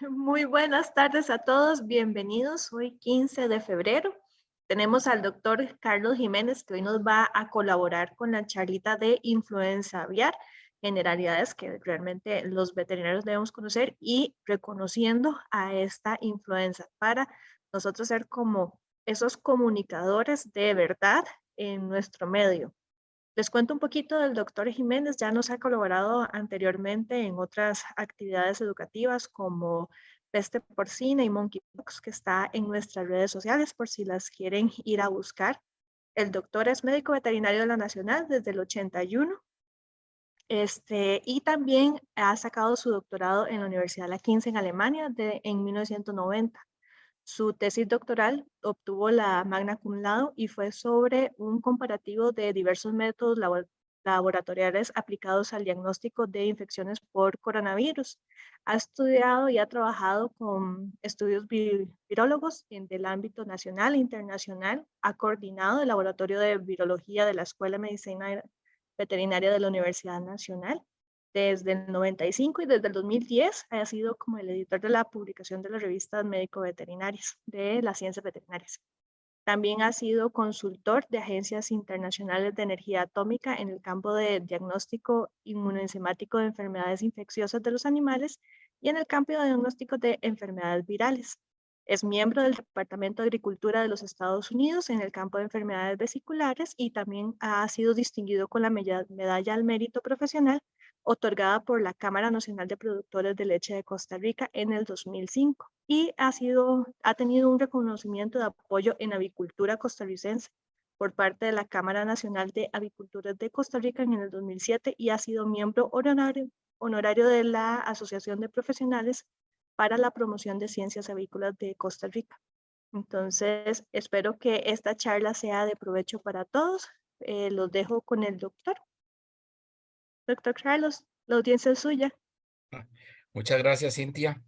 Muy buenas tardes a todos, bienvenidos. Hoy 15 de febrero tenemos al doctor Carlos Jiménez que hoy nos va a colaborar con la charlita de influenza aviar, generalidades que realmente los veterinarios debemos conocer y reconociendo a esta influenza para nosotros ser como esos comunicadores de verdad en nuestro medio. Les cuento un poquito del doctor Jiménez, ya nos ha colaborado anteriormente en otras actividades educativas como peste porcina y monkeypox, que está en nuestras redes sociales por si las quieren ir a buscar. El doctor es médico veterinario de la Nacional desde el 81, y también ha sacado su doctorado en la Universidad La Quince en Alemania en 1990. Su tesis doctoral obtuvo la magna cum laude y fue sobre un comparativo de diversos métodos laboratoriales aplicados al diagnóstico de infecciones por coronavirus. Ha estudiado y ha trabajado con estudios virólogos del ámbito nacional e internacional. Ha coordinado el laboratorio de virología de la Escuela de Medicina Veterinaria de la Universidad Nacional desde el 95 y desde el 2010 ha sido como el editor de la publicación de las revistas médico-veterinarias de las ciencias veterinarias. También ha sido consultor de agencias internacionales de energía atómica en el campo de diagnóstico inmunoenzimático de enfermedades infecciosas de los animales y en el campo de diagnóstico de enfermedades virales. Es miembro del Departamento de Agricultura de los Estados Unidos en el campo de enfermedades vesiculares y también ha sido distinguido con la Medalla al Mérito Profesional otorgada por la Cámara Nacional de Productores de Leche de Costa Rica en el 2005 y ha tenido un reconocimiento de apoyo en avicultura costarricense por parte de la Cámara Nacional de Avicultores de Costa Rica en el 2007 y ha sido miembro honorario de la Asociación de Profesionales para la Promoción de Ciencias Avícolas de Costa Rica. Entonces, espero que esta charla sea de provecho para todos. Los dejo con el doctor. Doctor Carlos, la audiencia es suya. Ah, Muchas gracias, Cintia.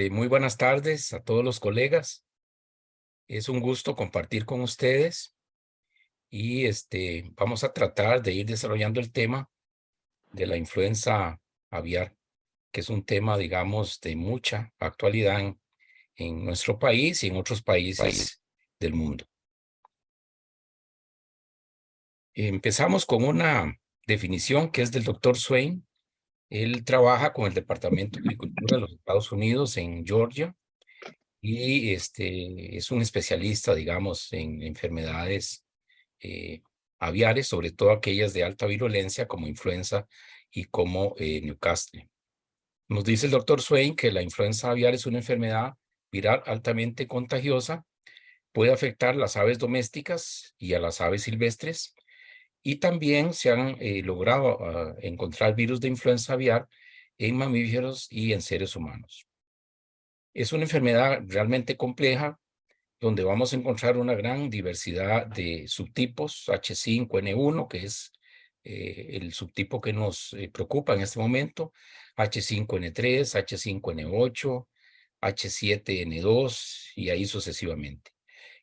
Muy buenas tardes a todos los colegas. Es un gusto compartir con ustedes y vamos a tratar de ir desarrollando el tema de la influenza aviar, que es un tema, digamos, de mucha actualidad en nuestro país y en otros países del mundo. Empezamos con una definición que es del doctor Swain. Él trabaja con el Departamento de Agricultura de los Estados Unidos en Georgia y es un especialista, digamos, en enfermedades eh, aviares, sobre todo aquellas de alta virulencia como influenza y como Newcastle. Nos dice el doctor Swain que la influenza aviar es una enfermedad viral altamente contagiosa, puede afectar las aves domésticas y a las aves silvestres, y también se han logrado encontrar virus de influenza aviar en mamíferos y en seres humanos. Es una enfermedad realmente compleja donde vamos a encontrar una gran diversidad de subtipos, H5N1, que es el subtipo que nos preocupa en este momento, H5N3, H5N8, H7N2 y ahí sucesivamente.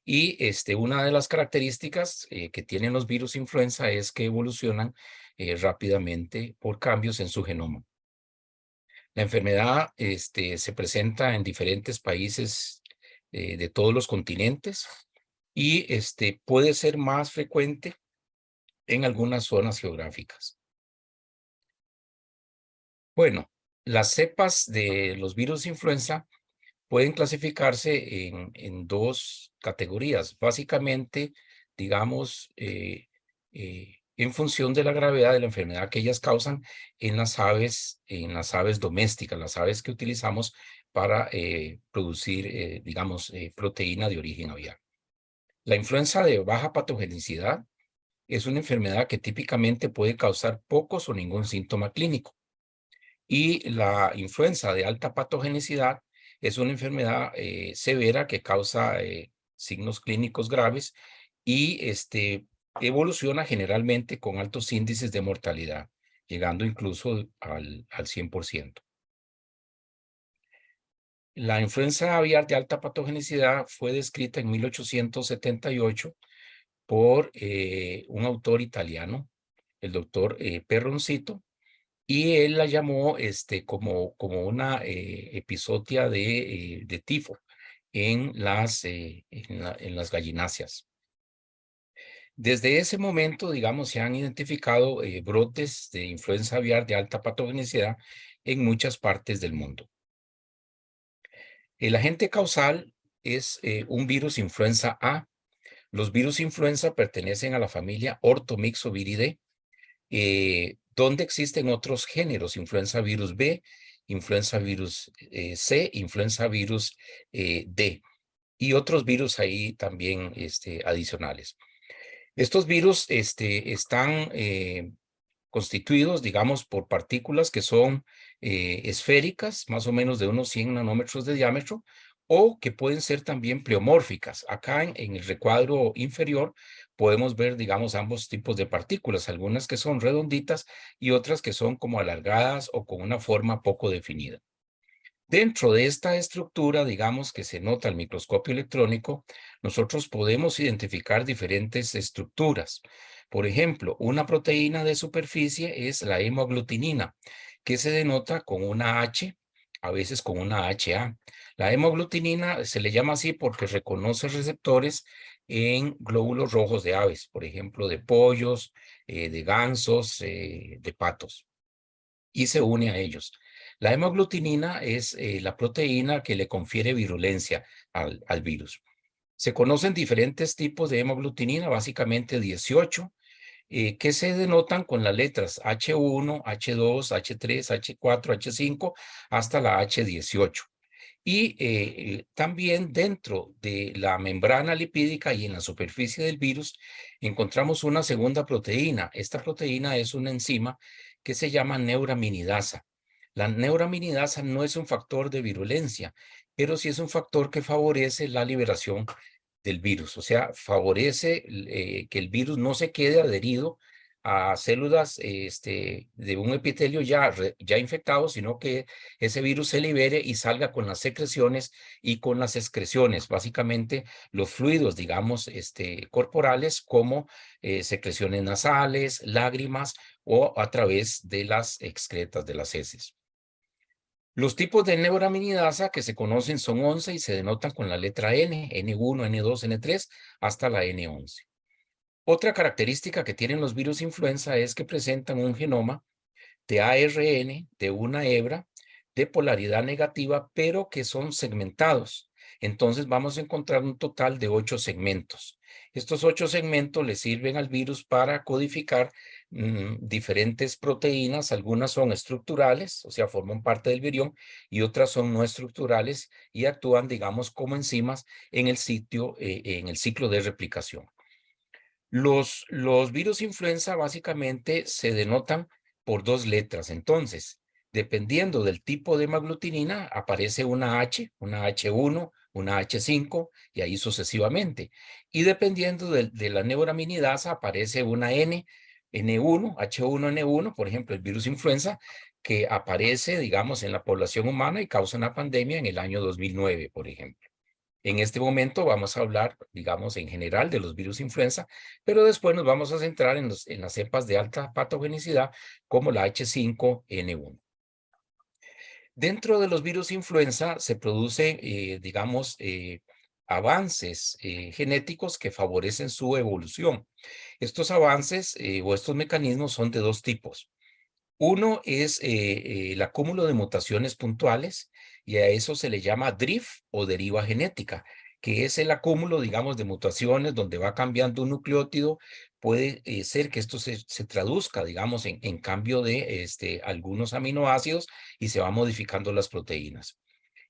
Y una de las características que tienen los virus influenza es que evolucionan rápidamente por cambios en su genoma. La enfermedad se presenta en diferentes países de todos los continentes y puede ser más frecuente en algunas zonas geográficas. Bueno, las cepas de los virus influenza pueden clasificarse en dos categorías. Básicamente, digamos, en función de la gravedad de la enfermedad que ellas causan en las aves domésticas, las aves que utilizamos para producir, digamos, proteína de origen aviar. La influenza de baja patogenicidad es una enfermedad que típicamente puede causar pocos o ningún síntoma clínico. Y la influenza de alta patogenicidad es una enfermedad severa que causa signos clínicos graves y evoluciona generalmente con altos índices de mortalidad, llegando incluso al 100%. La influenza aviar de alta patogenicidad fue descrita en 1878 por un autor italiano, el doctor Perroncito, y él la llamó como una epizotia de tifo en las gallináceas. Desde ese momento, digamos, se han identificado brotes de influenza aviar de alta patogenicidad en muchas partes del mundo. El agente causal es un virus influenza A. Los virus influenza pertenecen a la familia Orthomyxoviridae, donde existen otros géneros, influenza virus B, influenza virus C, influenza virus D, y otros virus ahí también adicionales. Estos virus están constituidos, digamos, por partículas que son esféricas, más o menos de unos 100 nanómetros de diámetro, o que pueden ser también pleomórficas. Acá en el recuadro inferior podemos ver, digamos, ambos tipos de partículas, algunas que son redonditas y otras que son como alargadas o con una forma poco definida. Dentro de esta estructura, digamos, que se nota al microscopio electrónico, nosotros podemos identificar diferentes estructuras. Por ejemplo, una proteína de superficie es la hemaglutinina, que se denota con una H, a veces con una HA. La hemaglutinina se le llama así porque reconoce receptores en glóbulos rojos de aves, por ejemplo, de pollos, de gansos, de patos, y se une a ellos. La hemaglutinina es la proteína que le confiere virulencia al virus. Se conocen diferentes tipos de hemaglutinina, básicamente 18, que se denotan con las letras H1, H2, H3, H4, H5, hasta la H18. Y también dentro de la membrana lipídica y en la superficie del virus encontramos una segunda proteína. Esta proteína es una enzima que se llama neuraminidasa. La neuraminidasa no es un factor de virulencia, pero sí es un factor que favorece la liberación del virus, o sea, favorece que el virus no se quede adherido a células de un epitelio ya infectado, sino que ese virus se libere y salga con las secreciones y con las excreciones, básicamente los fluidos, digamos, corporales, como secreciones nasales, lágrimas o a través de las excretas de las heces. Los tipos de neuraminidasa que se conocen son 11 y se denotan con la letra N, N1, N2, N3, hasta la N11. Otra característica que tienen los virus influenza es que presentan un genoma de ARN de una hebra de polaridad negativa, pero que son segmentados. Entonces vamos a encontrar un total de 8 segmentos. Estos 8 segmentos le sirven al virus para codificar diferentes proteínas. Algunas son estructurales, o sea, forman parte del virión, y otras son no estructurales y actúan, digamos, como enzimas en el ciclo de replicación. Los virus influenza básicamente se denotan por 2 letras. Entonces, dependiendo del tipo de hemaglutinina, aparece una H, una H1, una H5 y ahí sucesivamente. Y dependiendo de la neuraminidasa, aparece una N, N1, H1N1, por ejemplo, el virus influenza, que aparece, digamos, en la población humana y causa una pandemia en el año 2009, por ejemplo. En este momento vamos a hablar, digamos, en general de los virus influenza, pero después nos vamos a centrar en las cepas de alta patogenicidad como la H5N1. Dentro de los virus influenza se producen, digamos, avances genéticos que favorecen su evolución. Estos avances o estos mecanismos son de 2 tipos. Uno es el acúmulo de mutaciones puntuales y a eso se le llama drift o deriva genética, que es el acúmulo, digamos, de mutaciones donde va cambiando un nucleótido. Puede ser que esto se traduzca, digamos, en cambio de algunos aminoácidos y se va modificando las proteínas.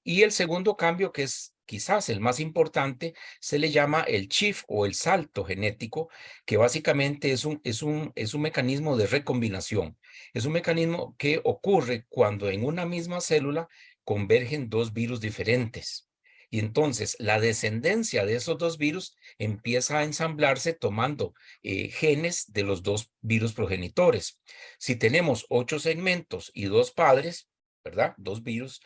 Y el segundo cambio, que es quizás el más importante, se le llama el shift o el salto genético, que básicamente es un mecanismo de recombinación. Es un mecanismo que ocurre cuando en una misma célula convergen 2 virus diferentes. Y entonces la descendencia de esos 2 virus empieza a ensamblarse tomando genes de los 2 virus progenitores. Si tenemos 8 segmentos y 2 padres, ¿verdad? 2 virus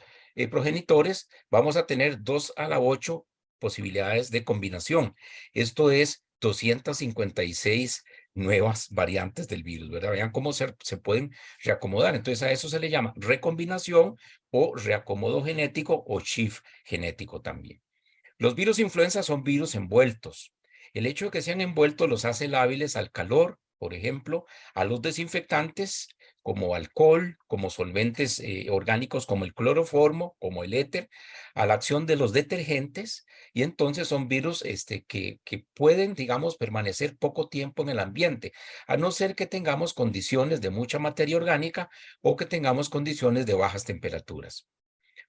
progenitores, vamos a tener 2 a la 8 posibilidades de combinación. Esto es 256 nuevas variantes del virus, ¿verdad? Vean cómo se pueden reacomodar. Entonces a eso se le llama recombinación o reacomodo genético o shift genético también. Los virus influenza son virus envueltos. El hecho de que sean envueltos los hace lábiles al calor, por ejemplo, a los desinfectantes como alcohol, como solventes orgánicos como el cloroformo, como el éter, a la acción de los detergentes, y entonces son virus que pueden, digamos, permanecer poco tiempo en el ambiente, a no ser que tengamos condiciones de mucha materia orgánica o que tengamos condiciones de bajas temperaturas.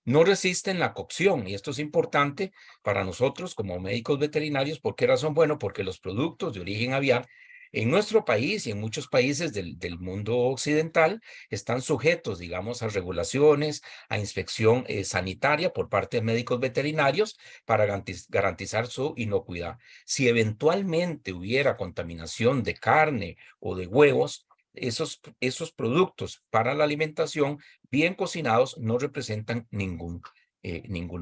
No resisten la cocción, y esto es importante para nosotros como médicos veterinarios. ¿Por qué razón? Bueno, porque los productos de origen aviar en nuestro país y en muchos países del mundo occidental están sujetos, digamos, a regulaciones, a inspección sanitaria por parte de médicos veterinarios para garantizar su inocuidad. Si eventualmente hubiera contaminación de carne o de huevos, esos productos para la alimentación bien cocinados no representan ningún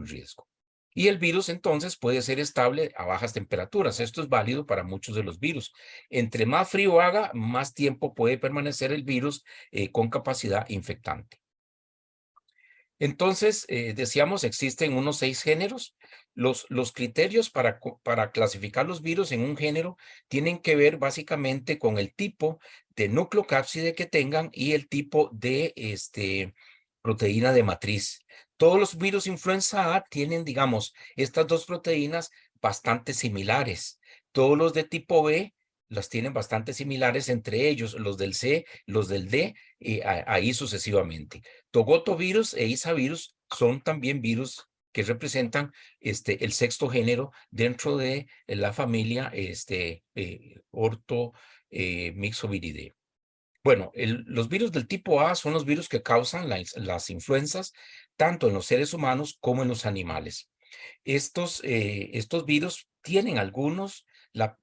riesgo. Y el virus entonces puede ser estable a bajas temperaturas. Esto es válido para muchos de los virus. Entre más frío haga, más tiempo puede permanecer el virus con capacidad infectante. Entonces, decíamos, existen unos 6 géneros. Los criterios para clasificar los virus en un género tienen que ver básicamente con el tipo de nucleocápside que tengan y el tipo de proteína de matriz. Todos los virus influenza A tienen, digamos, estas dos proteínas bastante similares. Todos los de tipo B las tienen bastante similares entre ellos, los del C, los del D, y ahí sucesivamente. Togotovirus e Isavirus son también virus que representan el sexto género dentro de la familia Orthomyxoviridae. Bueno, los virus del tipo A son los virus que causan las influencias tanto en los seres humanos como en los animales. Estos virus tienen algunos la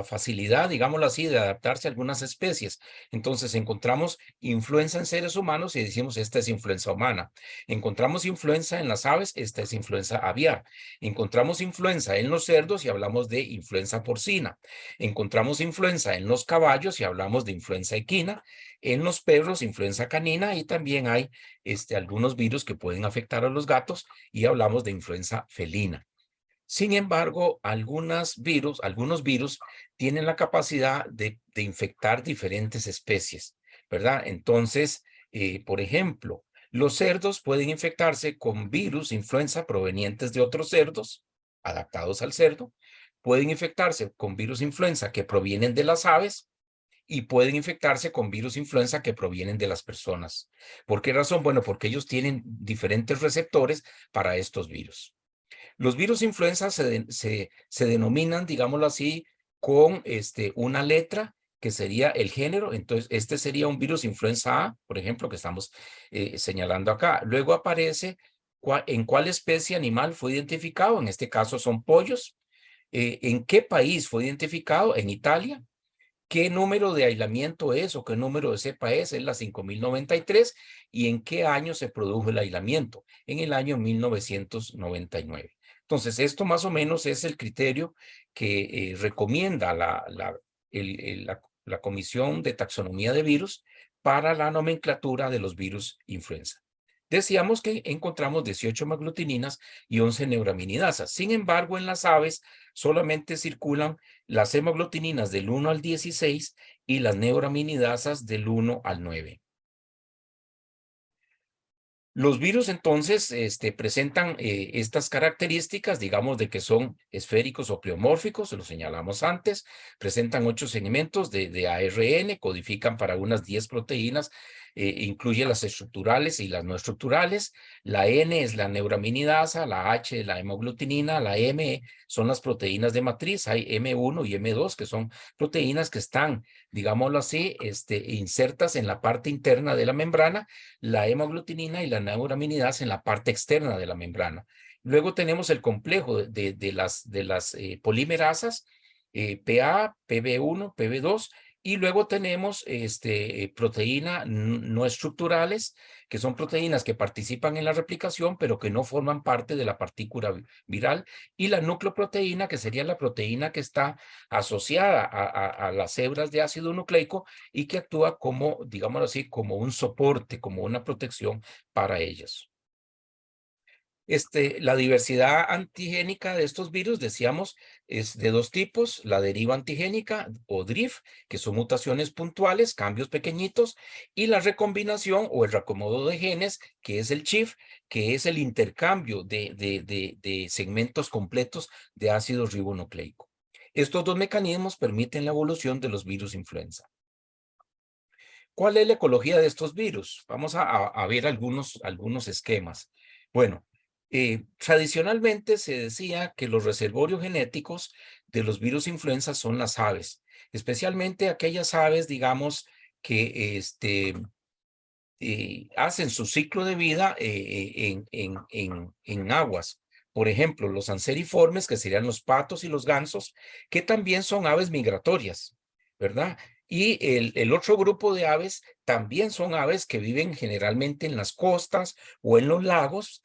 facilidad, digámoslo así, de adaptarse a algunas especies. Entonces encontramos influenza en seres humanos y decimos esta es influenza humana. Encontramos influenza en las aves, esta es influenza aviar. Encontramos influenza en los cerdos y hablamos de influenza porcina. Encontramos influenza en los caballos y hablamos de influenza equina. En los perros, influenza canina, y también hay algunos virus que pueden afectar a los gatos y hablamos de influenza felina. Sin embargo, algunos virus tienen la capacidad de infectar diferentes especies, ¿verdad? Entonces, por ejemplo, los cerdos pueden infectarse con virus influenza provenientes de otros cerdos, adaptados al cerdo. Pueden infectarse con virus influenza que provienen de las aves, y pueden infectarse con virus influenza que provienen de las personas. ¿Por qué razón? Bueno, porque ellos tienen diferentes receptores para estos virus. Los virus influenza se denominan, digámoslo así, con una letra que sería el género. Entonces, este sería un virus influenza A, por ejemplo, que estamos señalando acá. Luego aparece en cuál especie animal fue identificado. En este caso son pollos. ¿En qué país fue identificado? En Italia. ¿Qué número de aislamiento es o qué número de cepa es la 5093? ¿Y en qué año se produjo el aislamiento? En el año 1999. Entonces, esto más o menos es el criterio que recomienda la Comisión de Taxonomía de Virus para la nomenclatura de los virus influenza. Decíamos que encontramos 18 hemaglutininas y 11 neuraminidasas. Sin embargo, en las aves solamente circulan las hemaglutininas del 1 al 16 y las neuraminidasas del 1 al 9. Los virus entonces presentan estas características, digamos, de que son esféricos o pleomórficos, lo señalamos antes, presentan 8 segmentos de ARN, codifican para unas 10 proteínas, incluye las estructurales y las no estructurales. La N es la neuraminidasa, la H es la hemaglutinina, la M son las proteínas de matriz, hay M1 y M2 que son proteínas que están, digámoslo así, insertas en la parte interna de la membrana, la hemaglutinina y la neuraminidasa en la parte externa de la membrana. Luego tenemos el complejo de las polimerasas, PA, PB1, PB2, Y luego tenemos proteína no estructurales, que son proteínas que participan en la replicación, pero que no forman parte de la partícula viral. Y la nucleoproteína, que sería la proteína que está asociada a las hebras de ácido nucleico y que actúa como, digámoslo así, como un soporte, como una protección para ellas. La diversidad antigénica de estos virus, decíamos, es de dos tipos: la deriva antigénica o DRIF, que son mutaciones puntuales, cambios pequeñitos, y la recombinación o el reacomodo de genes, que es el CHIF, que es el intercambio de segmentos completos de ácido ribonucleico. Estos dos mecanismos permiten la evolución de los virus influenza. ¿Cuál es la ecología de estos virus? Vamos a ver algunos esquemas. Bueno, tradicionalmente se decía que los reservorios genéticos de los virus influenza son las aves, especialmente aquellas aves, digamos, que hacen su ciclo de vida en aguas. Por ejemplo, los anseriformes, que serían los patos y los gansos, que también son aves migratorias, ¿verdad? Y el otro grupo de aves también son aves que viven generalmente en las costas o en los lagos,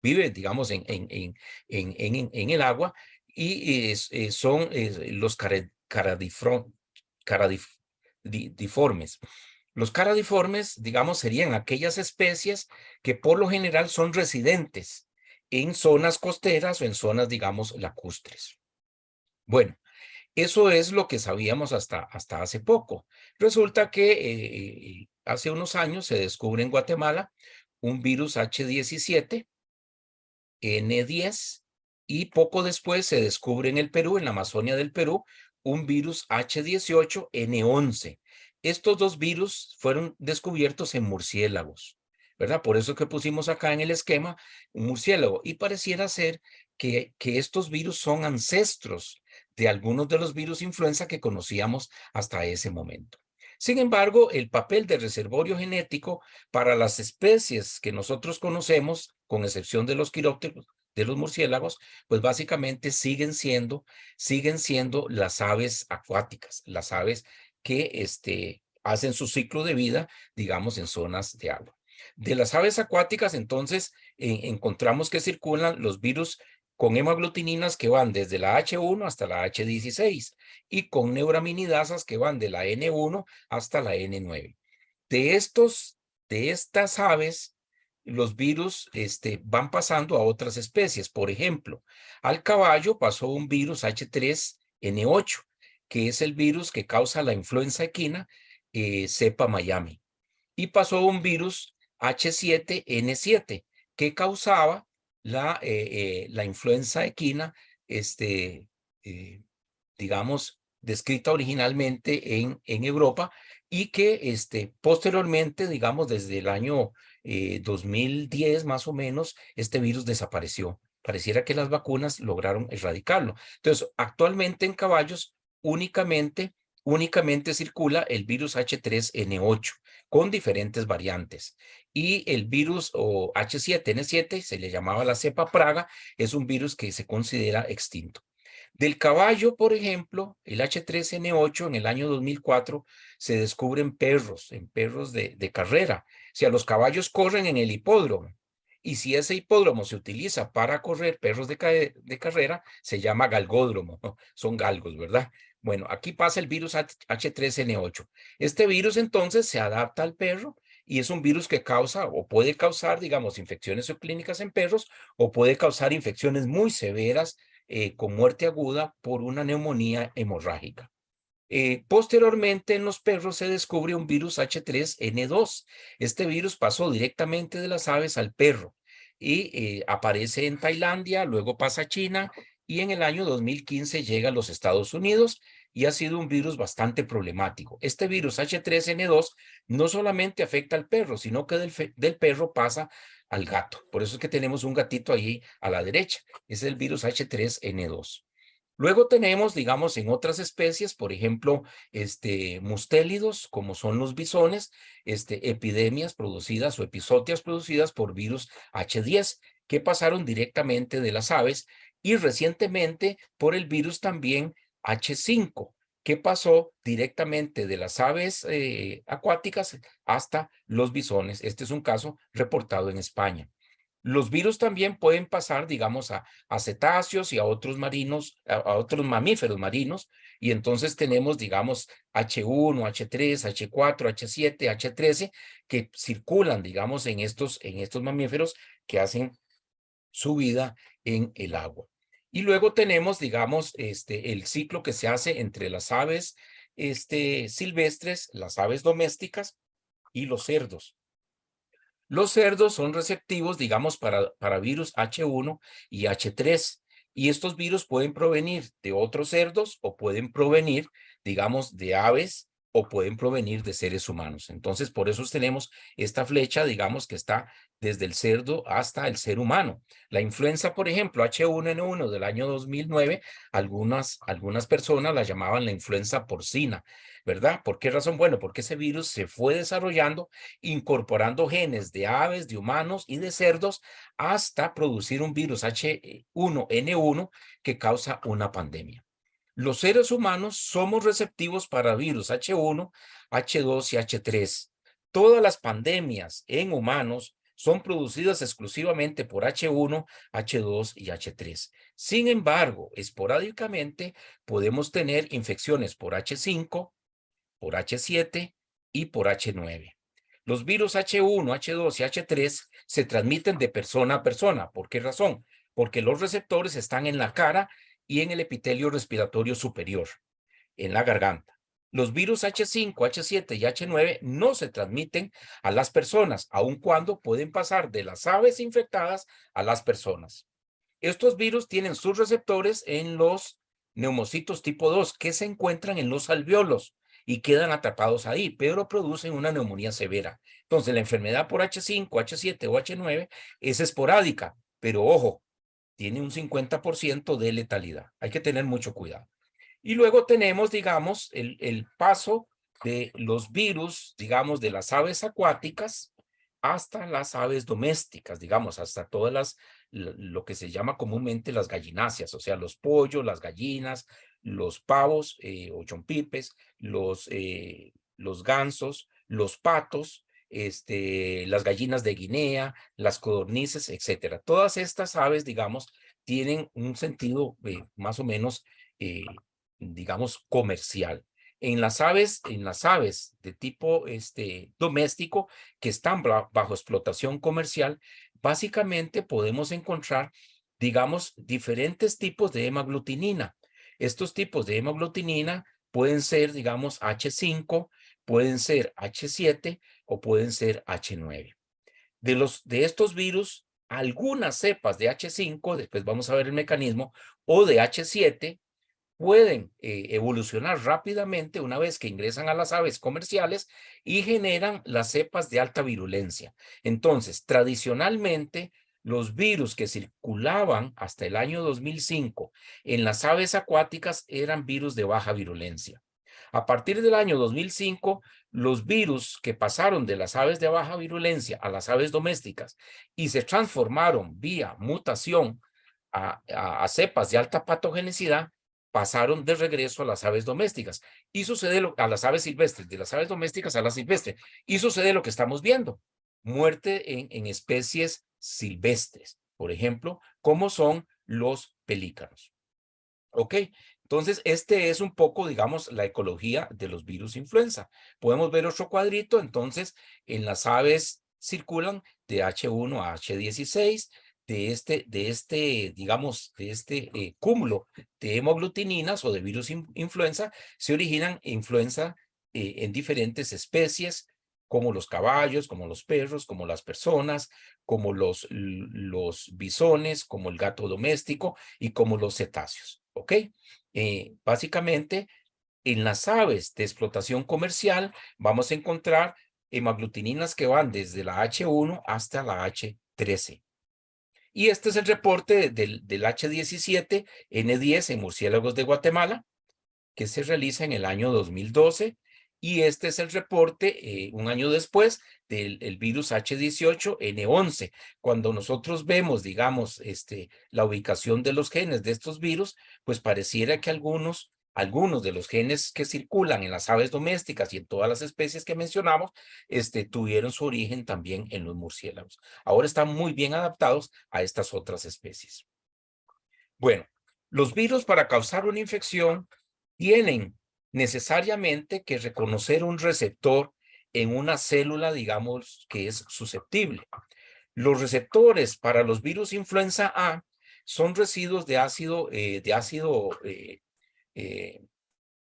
viven, digamos, en el agua, y son los caradiformes. Los caradiformes, digamos, serían aquellas especies que por lo general son residentes en zonas costeras o en zonas, digamos, lacustres. Bueno, eso es lo que sabíamos hasta hace poco. Resulta que hace unos años se descubre en Guatemala un virus H17, N10, y poco después se descubre en el Perú, en la Amazonia del Perú, un virus H18, N11. Estos dos virus fueron descubiertos en murciélagos, ¿verdad? Por eso que pusimos acá en el esquema un murciélago. Y pareciera ser que estos virus son ancestros de algunos de los virus influenza que conocíamos hasta ese momento. Sin embargo, el papel de reservorio genético para las especies que nosotros conocemos, con excepción de los quirópteros, de los murciélagos, pues básicamente siguen siendo las aves acuáticas, las aves que hacen su ciclo de vida, digamos, en zonas de agua. De las aves acuáticas, entonces, encontramos que circulan los virus con hemaglutininas que van desde la H1 hasta la H16 y con neuraminidasas que van de la N1 hasta la N9. De estas aves, los virus van pasando a otras especies. Por ejemplo, al caballo pasó un virus H3N8, que es el virus que causa la influenza equina, cepa Miami. Y pasó un virus H7N7, que causaba la influenza equina, digamos, descrita originalmente en Europa, y que posteriormente, digamos, desde el año 2010 más o menos, este virus desapareció. Pareciera que las vacunas lograron erradicarlo. Entonces, actualmente en caballos únicamente circula el virus H3N8 con diferentes variantes. Y el virus o H7N7, se le llamaba la cepa Praga, es un virus que se considera extinto. Del caballo, por ejemplo, el H3N8 en el año 2004 se descubre en perros de carrera. O sea, los caballos corren en el hipódromo. Y si ese hipódromo se utiliza para correr perros de carrera, se llama galgódromo. Son galgos, ¿verdad? Bueno, aquí pasa el virus H3N8. Este virus entonces se adapta al perro y es un virus que causa o puede causar, digamos, infecciones subclínicas en perros, o puede causar infecciones muy severas con muerte aguda por una neumonía hemorrágica. Posteriormente en los perros se descubre un virus H3N2. Este virus pasó directamente de las aves al perro y aparece en Tailandia, luego pasa a China y en el año 2015 llega a los Estados Unidos, y ha sido un virus bastante problemático. Este virus H3N2 no solamente afecta al perro, sino que del perro pasa al gato. Por eso es que tenemos un gatito ahí a la derecha. Es el virus H3N2. Luego tenemos, digamos, en otras especies, por ejemplo, mustélidos, como son los bisones, epidemias producidas o episodias producidas por virus H10, que pasaron directamente de las aves, y recientemente por el virus también H5, que pasó directamente de las aves acuáticas hasta los bisones. Este es un caso reportado en España. Los virus también pueden pasar, digamos, a cetáceos y a otros marinos, a otros mamíferos marinos, y entonces tenemos, digamos, H1, H3, H4, H7, H13, que circulan, digamos, en estos mamíferos que hacen su vida en el agua. Y luego tenemos, digamos, el ciclo que se hace entre las aves silvestres, las aves domésticas y los cerdos. Los cerdos son receptivos, digamos, para virus H1 y H3. Y estos virus pueden provenir de otros cerdos o pueden provenir, digamos, de aves o pueden provenir de seres humanos. Entonces, por eso tenemos esta flecha, digamos, que está desde el cerdo hasta el ser humano. La influenza, por ejemplo, H1N1 del año 2009, algunas personas la llamaban la influenza porcina, ¿verdad? ¿Por qué razón? Bueno, porque ese virus se fue desarrollando incorporando genes de aves, de humanos y de cerdos hasta producir un virus H1N1 que causa una pandemia. Los seres humanos somos receptivos para virus H1, H2 y H3. Todas las pandemias en humanos son producidas exclusivamente por H1, H2 y H3. Sin embargo, esporádicamente podemos tener infecciones por H5, por H7 y por H9. Los virus H1, H2 y H3 se transmiten de persona a persona. ¿Por qué razón? Porque los receptores están en la cara y en el epitelio respiratorio superior, en la garganta. Los virus H5, H7 y H9 no se transmiten a las personas, aun cuando pueden pasar de las aves infectadas a las personas. Estos virus tienen sus receptores en los neumocitos tipo 2 que se encuentran en los alvéolos y quedan atrapados ahí, pero producen una neumonía severa. Entonces, la enfermedad por H5, H7 o H9 es esporádica, pero ojo, tiene un 50% de letalidad. Hay que tener mucho cuidado. Y luego tenemos, digamos, el paso de los virus, digamos, de las aves acuáticas hasta las aves domésticas, digamos, hasta todas lo que se llama comúnmente las gallináceas, o sea, los pollos, las gallinas, los pavos o chompipes, los gansos, los patos, las gallinas de Guinea, las codornices, etcétera. Todas estas aves, digamos, tienen un sentido más o menos, digamos, comercial. En las aves de tipo doméstico que están bajo explotación comercial, básicamente podemos encontrar, digamos, diferentes tipos de hemaglutinina. Estos tipos de hemaglutinina pueden ser, digamos, H5, pueden ser H7 o pueden ser H9. De estos virus, algunas cepas de H5, después vamos a ver el mecanismo, o de H7, pueden evolucionar rápidamente una vez que ingresan a las aves comerciales y generan las cepas de alta virulencia. Entonces, tradicionalmente, los virus que circulaban hasta el año 2005 en las aves acuáticas eran virus de baja virulencia. A partir del año 2005, los virus que pasaron de las aves de baja virulencia a las aves domésticas y se transformaron vía mutación a cepas de alta patogenicidad, pasaron de regreso a las aves domésticas. Y sucede a las aves silvestres, de las aves domésticas a las silvestres. Y sucede lo que estamos viendo. Muerte en especies silvestres, por ejemplo, como son los pelícanos. ¿Ok? Entonces, este es un poco, digamos, la ecología de los virus influenza. Podemos ver otro cuadrito. Entonces, en las aves circulan de H1 a H16, digamos, de este cúmulo de hemoglutininas o de virus influenza, se originan influenza en diferentes especies, como los caballos, como los perros, como las personas, como los bisones, como el gato doméstico y como los cetáceos. ¿Ok? Básicamente, en las aves de explotación comercial vamos a encontrar hemaglutininas que van desde la H1 hasta la H13. Y este es el reporte del H17N10 en murciélagos de Guatemala, que se realiza en el año 2012. Y este es el reporte un año después del virus H18N11. Cuando nosotros vemos, digamos, la ubicación de los genes de estos virus, pues pareciera que algunos algunos de los genes que circulan en las aves domésticas y en todas las especies que mencionamos, tuvieron su origen también en los murciélagos. Ahora están muy bien adaptados a estas otras especies. Bueno, los virus para causar una infección tienen necesariamente que reconocer un receptor en una célula, digamos, que es susceptible. Los receptores para los virus influenza A son residuos de ácido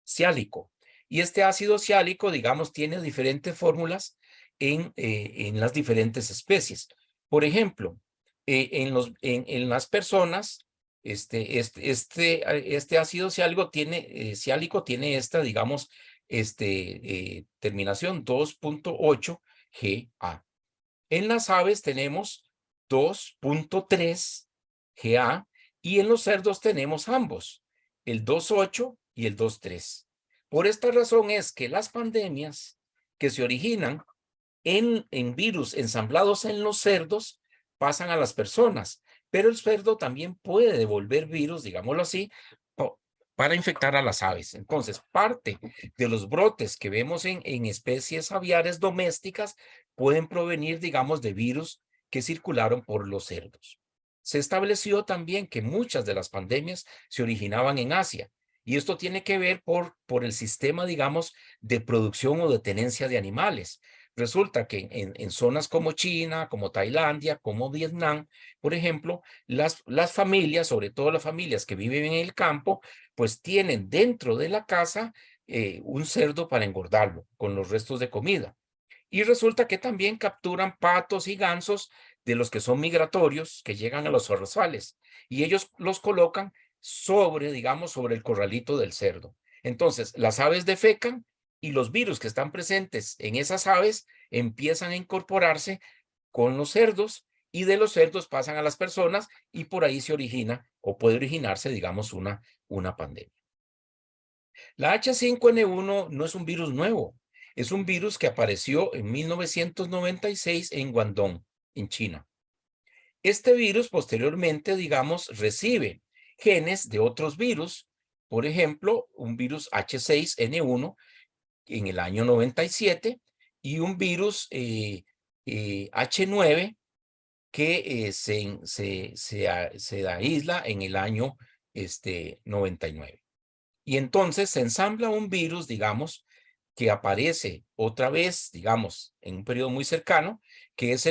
ciálico. Y este ácido ciálico, digamos, tiene diferentes fórmulas en las diferentes especies. Por ejemplo, en las personas, este ácido ciálico tiene esta, digamos, terminación 2.8 GA. En las aves tenemos 2.3 GA y en los cerdos tenemos ambos, el 2.8 y el 2.3. Por esta razón es que las pandemias que se originan en virus ensamblados en los cerdos pasan a las personas, pero el cerdo también puede devolver virus, digámoslo así, para infectar a las aves. Entonces, parte de los brotes que vemos en especies aviares domésticas pueden provenir, digamos, de virus que circularon por los cerdos. Se estableció también que muchas de las pandemias se originaban en Asia, y esto tiene que ver por el sistema, digamos, de producción o de tenencia de animales. Resulta que en zonas como China, como Tailandia, como Vietnam, por ejemplo, las familias, sobre todo las familias que viven en el campo, pues tienen dentro de la casa un cerdo para engordarlo con los restos de comida. Y resulta que también capturan patos y gansos de los que son migratorios, que llegan a los arrozales, y ellos los colocan sobre, digamos, sobre el corralito del cerdo. Entonces, las aves defecan y los virus que están presentes en esas aves empiezan a incorporarse con los cerdos y de los cerdos pasan a las personas y por ahí se origina o puede originarse, digamos, una pandemia. La H5N1 no es un virus nuevo, es un virus que apareció en 1996 en Guangdong, en China. Este virus posteriormente, digamos, recibe genes de otros virus, por ejemplo, un virus H6N1 en el año 97 y un virus H9 que se aísla en el año 99. Y entonces se ensambla un virus, digamos, que aparece otra vez, digamos, en un periodo muy cercano, que es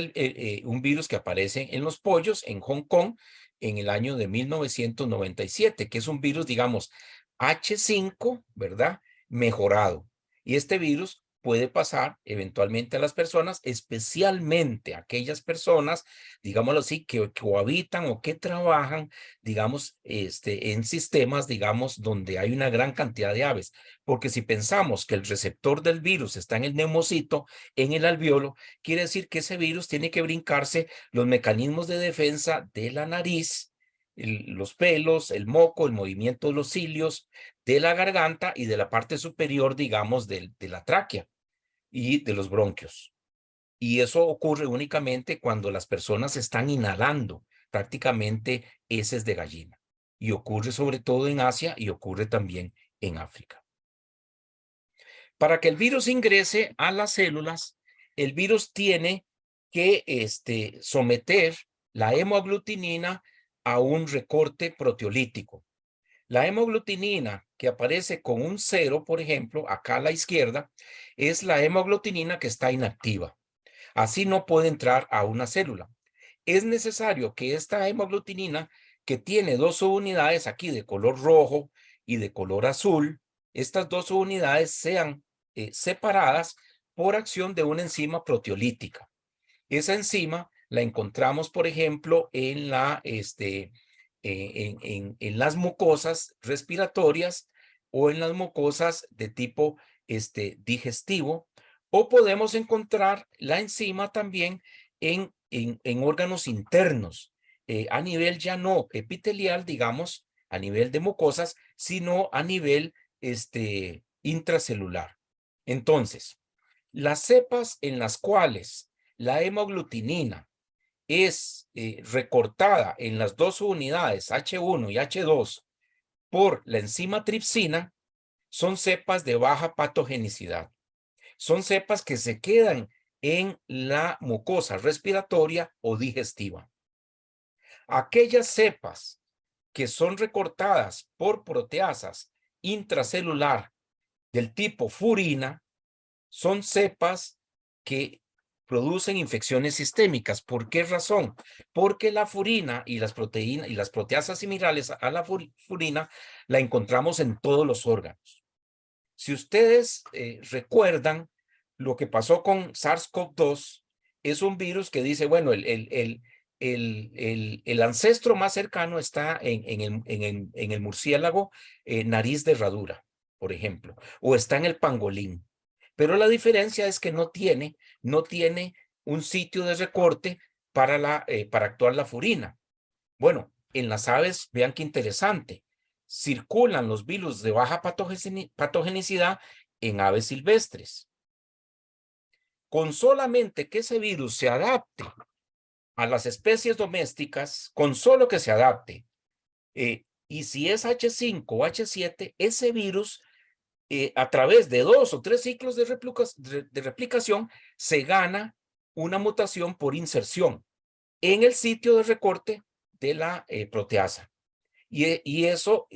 un virus que aparece en los pollos en Hong Kong en el año de 1997, que es un virus, digamos, H5, ¿verdad? Mejorado. Y este virus puede pasar eventualmente a las personas, especialmente a aquellas personas, digámoslo así, que cohabitan o que trabajan, digamos, en sistemas, digamos, donde hay una gran cantidad de aves. Porque si pensamos que el receptor del virus está en el neumocito, en el alveolo, quiere decir que ese virus tiene que brincarse los mecanismos de defensa de la nariz, los pelos, el moco, el movimiento de los cilios, de la garganta y de la parte superior, digamos, de la tráquea y de los bronquios. Y eso ocurre únicamente cuando las personas están inhalando prácticamente heces de gallina. Y ocurre sobre todo en Asia y ocurre también en África. Para que el virus ingrese a las células, el virus tiene que someter la hemoglutinina a un recorte proteolítico. La hemoglutinina que aparece con un 0, por ejemplo, acá a la izquierda, es la hemoglutinina que está inactiva. Así no puede entrar a una célula. Es necesario que esta hemoglutinina, que tiene dos subunidades aquí de color rojo y de color azul, estas dos subunidades sean separadas por acción de una enzima proteolítica. Esa enzima la encontramos, por ejemplo, en las mucosas respiratorias o en las mucosas de tipo digestivo, o podemos encontrar la enzima también en órganos internos, a nivel ya no epitelial, digamos, a nivel de mucosas, sino a nivel intracelular. Entonces, las cepas en las cuales la hemoglutinina es recortada en las dos unidades H1 y H2 por la enzima tripsina son cepas de baja patogenicidad. Son cepas que se quedan en la mucosa respiratoria o digestiva. Aquellas cepas que son recortadas por proteasas intracelular del tipo furina son cepas que producen infecciones sistémicas. ¿Por qué razón? Porque la furina y las proteínas y las proteasas similares a la furina la encontramos en todos los órganos. Si ustedes recuerdan lo que pasó con SARS-CoV-2, es un virus que dice, bueno, el ancestro más cercano está en el murciélago nariz de herradura, por ejemplo, o está en el pangolín. Pero la diferencia es que no tiene un sitio de recorte para actuar la furina. Bueno, en las aves, vean qué interesante, circulan los virus de baja patogenicidad en aves silvestres. Con solamente que ese virus se adapte a las especies domésticas, con solo que se adapte, y si es H5 o H7, ese virus, a través de 2 o 3 ciclos de replicación, se gana una mutación por inserción en el sitio de recorte de la proteasa. Y eso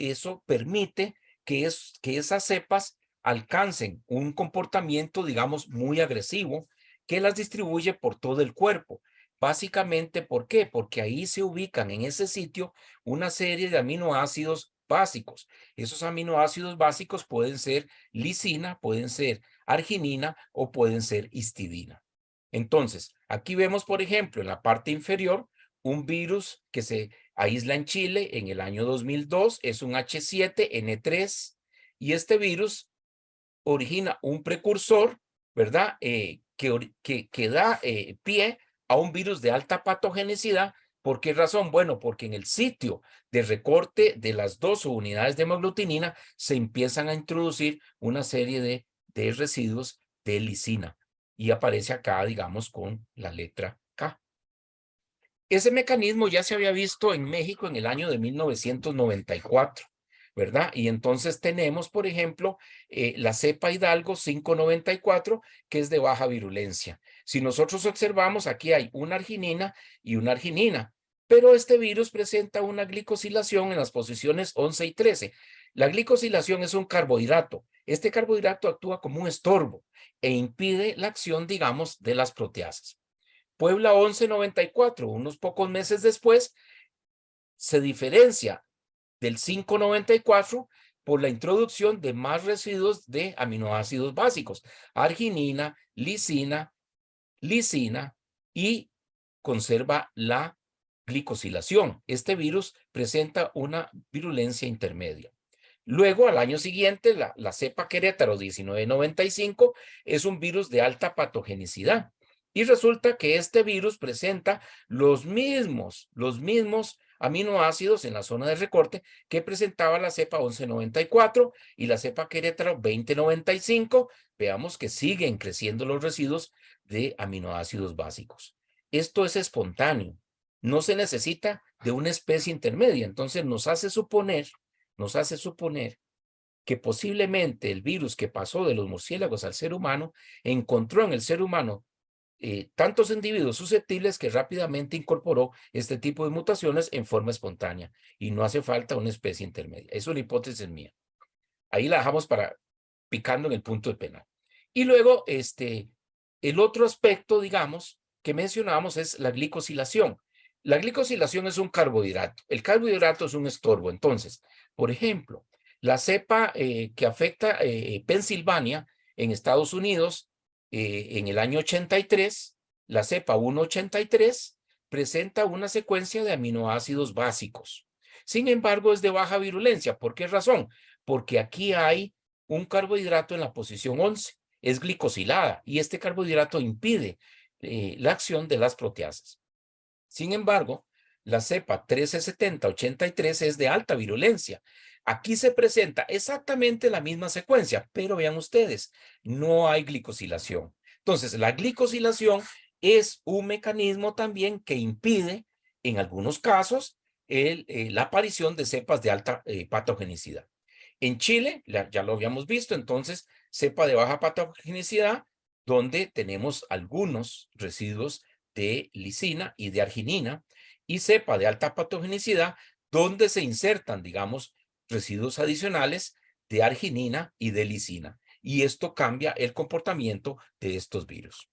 permite que esas cepas alcancen un comportamiento, digamos, muy agresivo, que las distribuye por todo el cuerpo. Básicamente, ¿por qué? Porque ahí se ubican en ese sitio una serie de aminoácidos básicos. Esos aminoácidos básicos pueden ser lisina, pueden ser arginina o pueden ser histidina. Entonces, aquí vemos, por ejemplo, en la parte inferior, un virus que se aísla en Chile en el año 2002, es un H7N3, y este virus origina un precursor, ¿verdad? Que da pie a un virus de alta patogenicidad. ¿Por qué razón? Bueno, porque en el sitio de recorte de las 2 unidades de hemaglutinina se empiezan a introducir una serie de residuos de lisina y aparece acá, digamos, con la letra K. Ese mecanismo ya se había visto en México en el año de 1994, ¿verdad? Y entonces tenemos, por ejemplo, la cepa Hidalgo 594, que es de baja virulencia. Si nosotros observamos, aquí hay una arginina y una arginina, pero este virus presenta una glicosilación en las posiciones 11 y 13. La glicosilación es un carbohidrato. Este carbohidrato actúa como un estorbo e impide la acción, digamos, de las proteasas. Puebla 1194, unos pocos meses después, se diferencia del 594 por la introducción de más residuos de aminoácidos básicos, arginina, lisina, y conserva la glicosilación. Este virus presenta una virulencia intermedia. Luego, al año siguiente, la cepa Querétaro 1995 es un virus de alta patogenicidad. Y resulta que este virus presenta los mismos aminoácidos en la zona de recorte que presentaba la cepa 1194 y la cepa Querétaro 2095. Veamos que siguen creciendo los residuos de aminoácidos básicos. Esto es espontáneo. No se necesita de una especie intermedia. Entonces nos hace suponer que posiblemente el virus que pasó de los murciélagos al ser humano encontró en el ser humano tantos individuos susceptibles que rápidamente incorporó este tipo de mutaciones en forma espontánea y no hace falta una especie intermedia. Es una hipótesis mía. Ahí la dejamos para picando en el punto de penal. Y luego, el otro aspecto, digamos, que mencionamos es la glicosilación. La glicosilación es un carbohidrato. El carbohidrato es un estorbo. Entonces, por ejemplo, la cepa que afecta Pensilvania en Estados Unidos en el año 83, la cepa 183, presenta una secuencia de aminoácidos básicos. Sin embargo, es de baja virulencia. ¿Por qué razón? Porque aquí hay un carbohidrato en la posición 11. Es glicosilada y este carbohidrato impide la acción de las proteasas. Sin embargo, la cepa 1370-83 es de alta virulencia. Aquí se presenta exactamente la misma secuencia, pero vean ustedes, no hay glicosilación. Entonces, la glicosilación es un mecanismo también que impide, en algunos casos, la aparición de cepas de alta patogenicidad. En Chile, ya lo habíamos visto, entonces, cepa de baja patogenicidad, donde tenemos algunos residuos de lisina y de arginina, y cepa de alta patogenicidad, donde se insertan, digamos, residuos adicionales de arginina y de lisina. Y esto cambia el comportamiento de estos virus.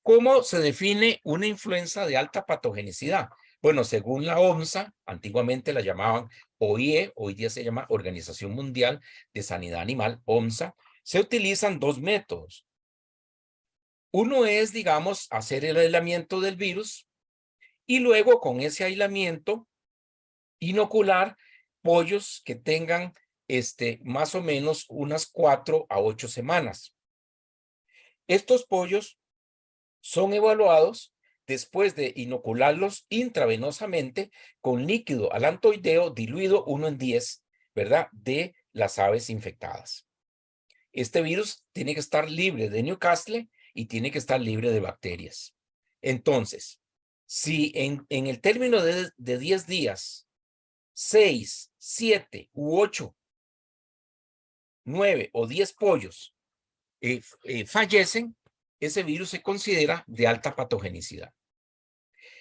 ¿Cómo se define una influenza de alta patogenicidad? Bueno, según la OMSA, antiguamente la llamaban OIE, hoy día se llama Organización Mundial de Sanidad Animal, OMSA, se utilizan dos métodos. Uno es, digamos, hacer el aislamiento del virus y luego con ese aislamiento inocular pollos que tengan más o menos unas 4 a 8 semanas. Estos pollos son evaluados después de inocularlos intravenosamente con líquido alantoideo diluido 1:10, ¿verdad? De las aves infectadas. Este virus tiene que estar libre de Newcastle y tiene que estar libre de bacterias. Entonces, si en el término de 10 días, 6, 7 u 8, 9 o 10 pollos fallecen, ese virus se considera de alta patogenicidad.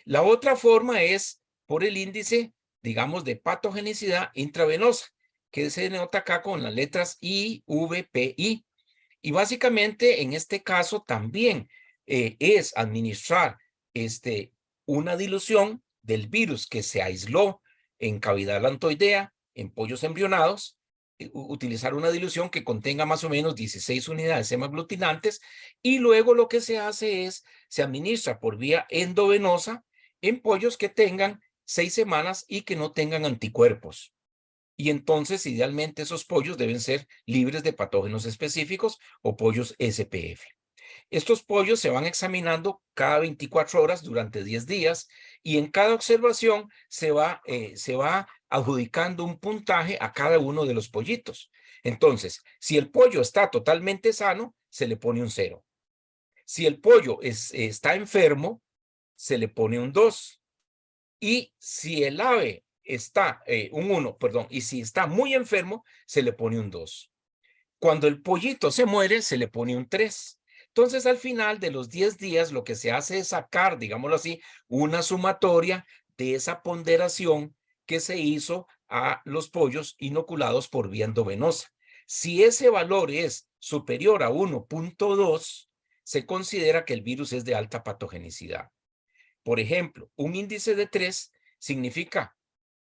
La otra forma es por el índice, digamos, de patogenicidad intravenosa, que se denota acá con las letras IVPI. Y básicamente en este caso también es administrar una dilución del virus que se aisló en cavidad alantoidea, en pollos embrionados, utilizar una dilución que contenga más o menos 16 unidades hemaglutinantes, y luego lo que se hace es, se administra por vía endovenosa en pollos que tengan 6 semanas y que no tengan anticuerpos. Y entonces, idealmente, esos pollos deben ser libres de patógenos específicos o pollos SPF. Estos pollos se van examinando cada 24 horas durante 10 días y en cada observación se va adjudicando un puntaje a cada uno de los pollitos. Entonces, si el pollo está totalmente sano, se le pone un 0. Si el pollo está enfermo, se le pone un 2. Y si el ave está, un 1, perdón, y si está muy enfermo, se le pone un 2. Cuando el pollito se muere, se le pone un 3. Entonces, al final de los 10 días, lo que se hace es sacar, digámoslo así, una sumatoria de esa ponderación que se hizo a los pollos inoculados por vía endovenosa. Si ese valor es superior a 1.2, se considera que el virus es de alta patogenicidad. Por ejemplo, un índice de 3 significa,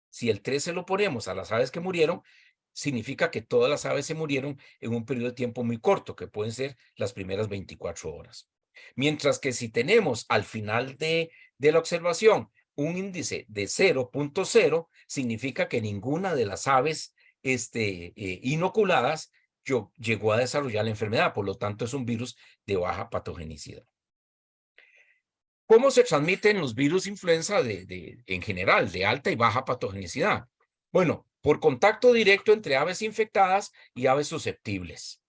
si el 3 se lo ponemos a las aves que murieron, significa que todas las aves se murieron en un periodo de tiempo muy corto, que pueden ser las primeras 24 horas. Mientras que si tenemos al final de la observación un índice de 0.0, significa que ninguna de las aves inoculadas llegó a desarrollar la enfermedad, por lo tanto es un virus de baja patogenicidad. ¿Cómo se transmiten los virus influenza en general, de alta y baja patogenicidad? Bueno, por contacto directo entre aves infectadas y aves susceptibles.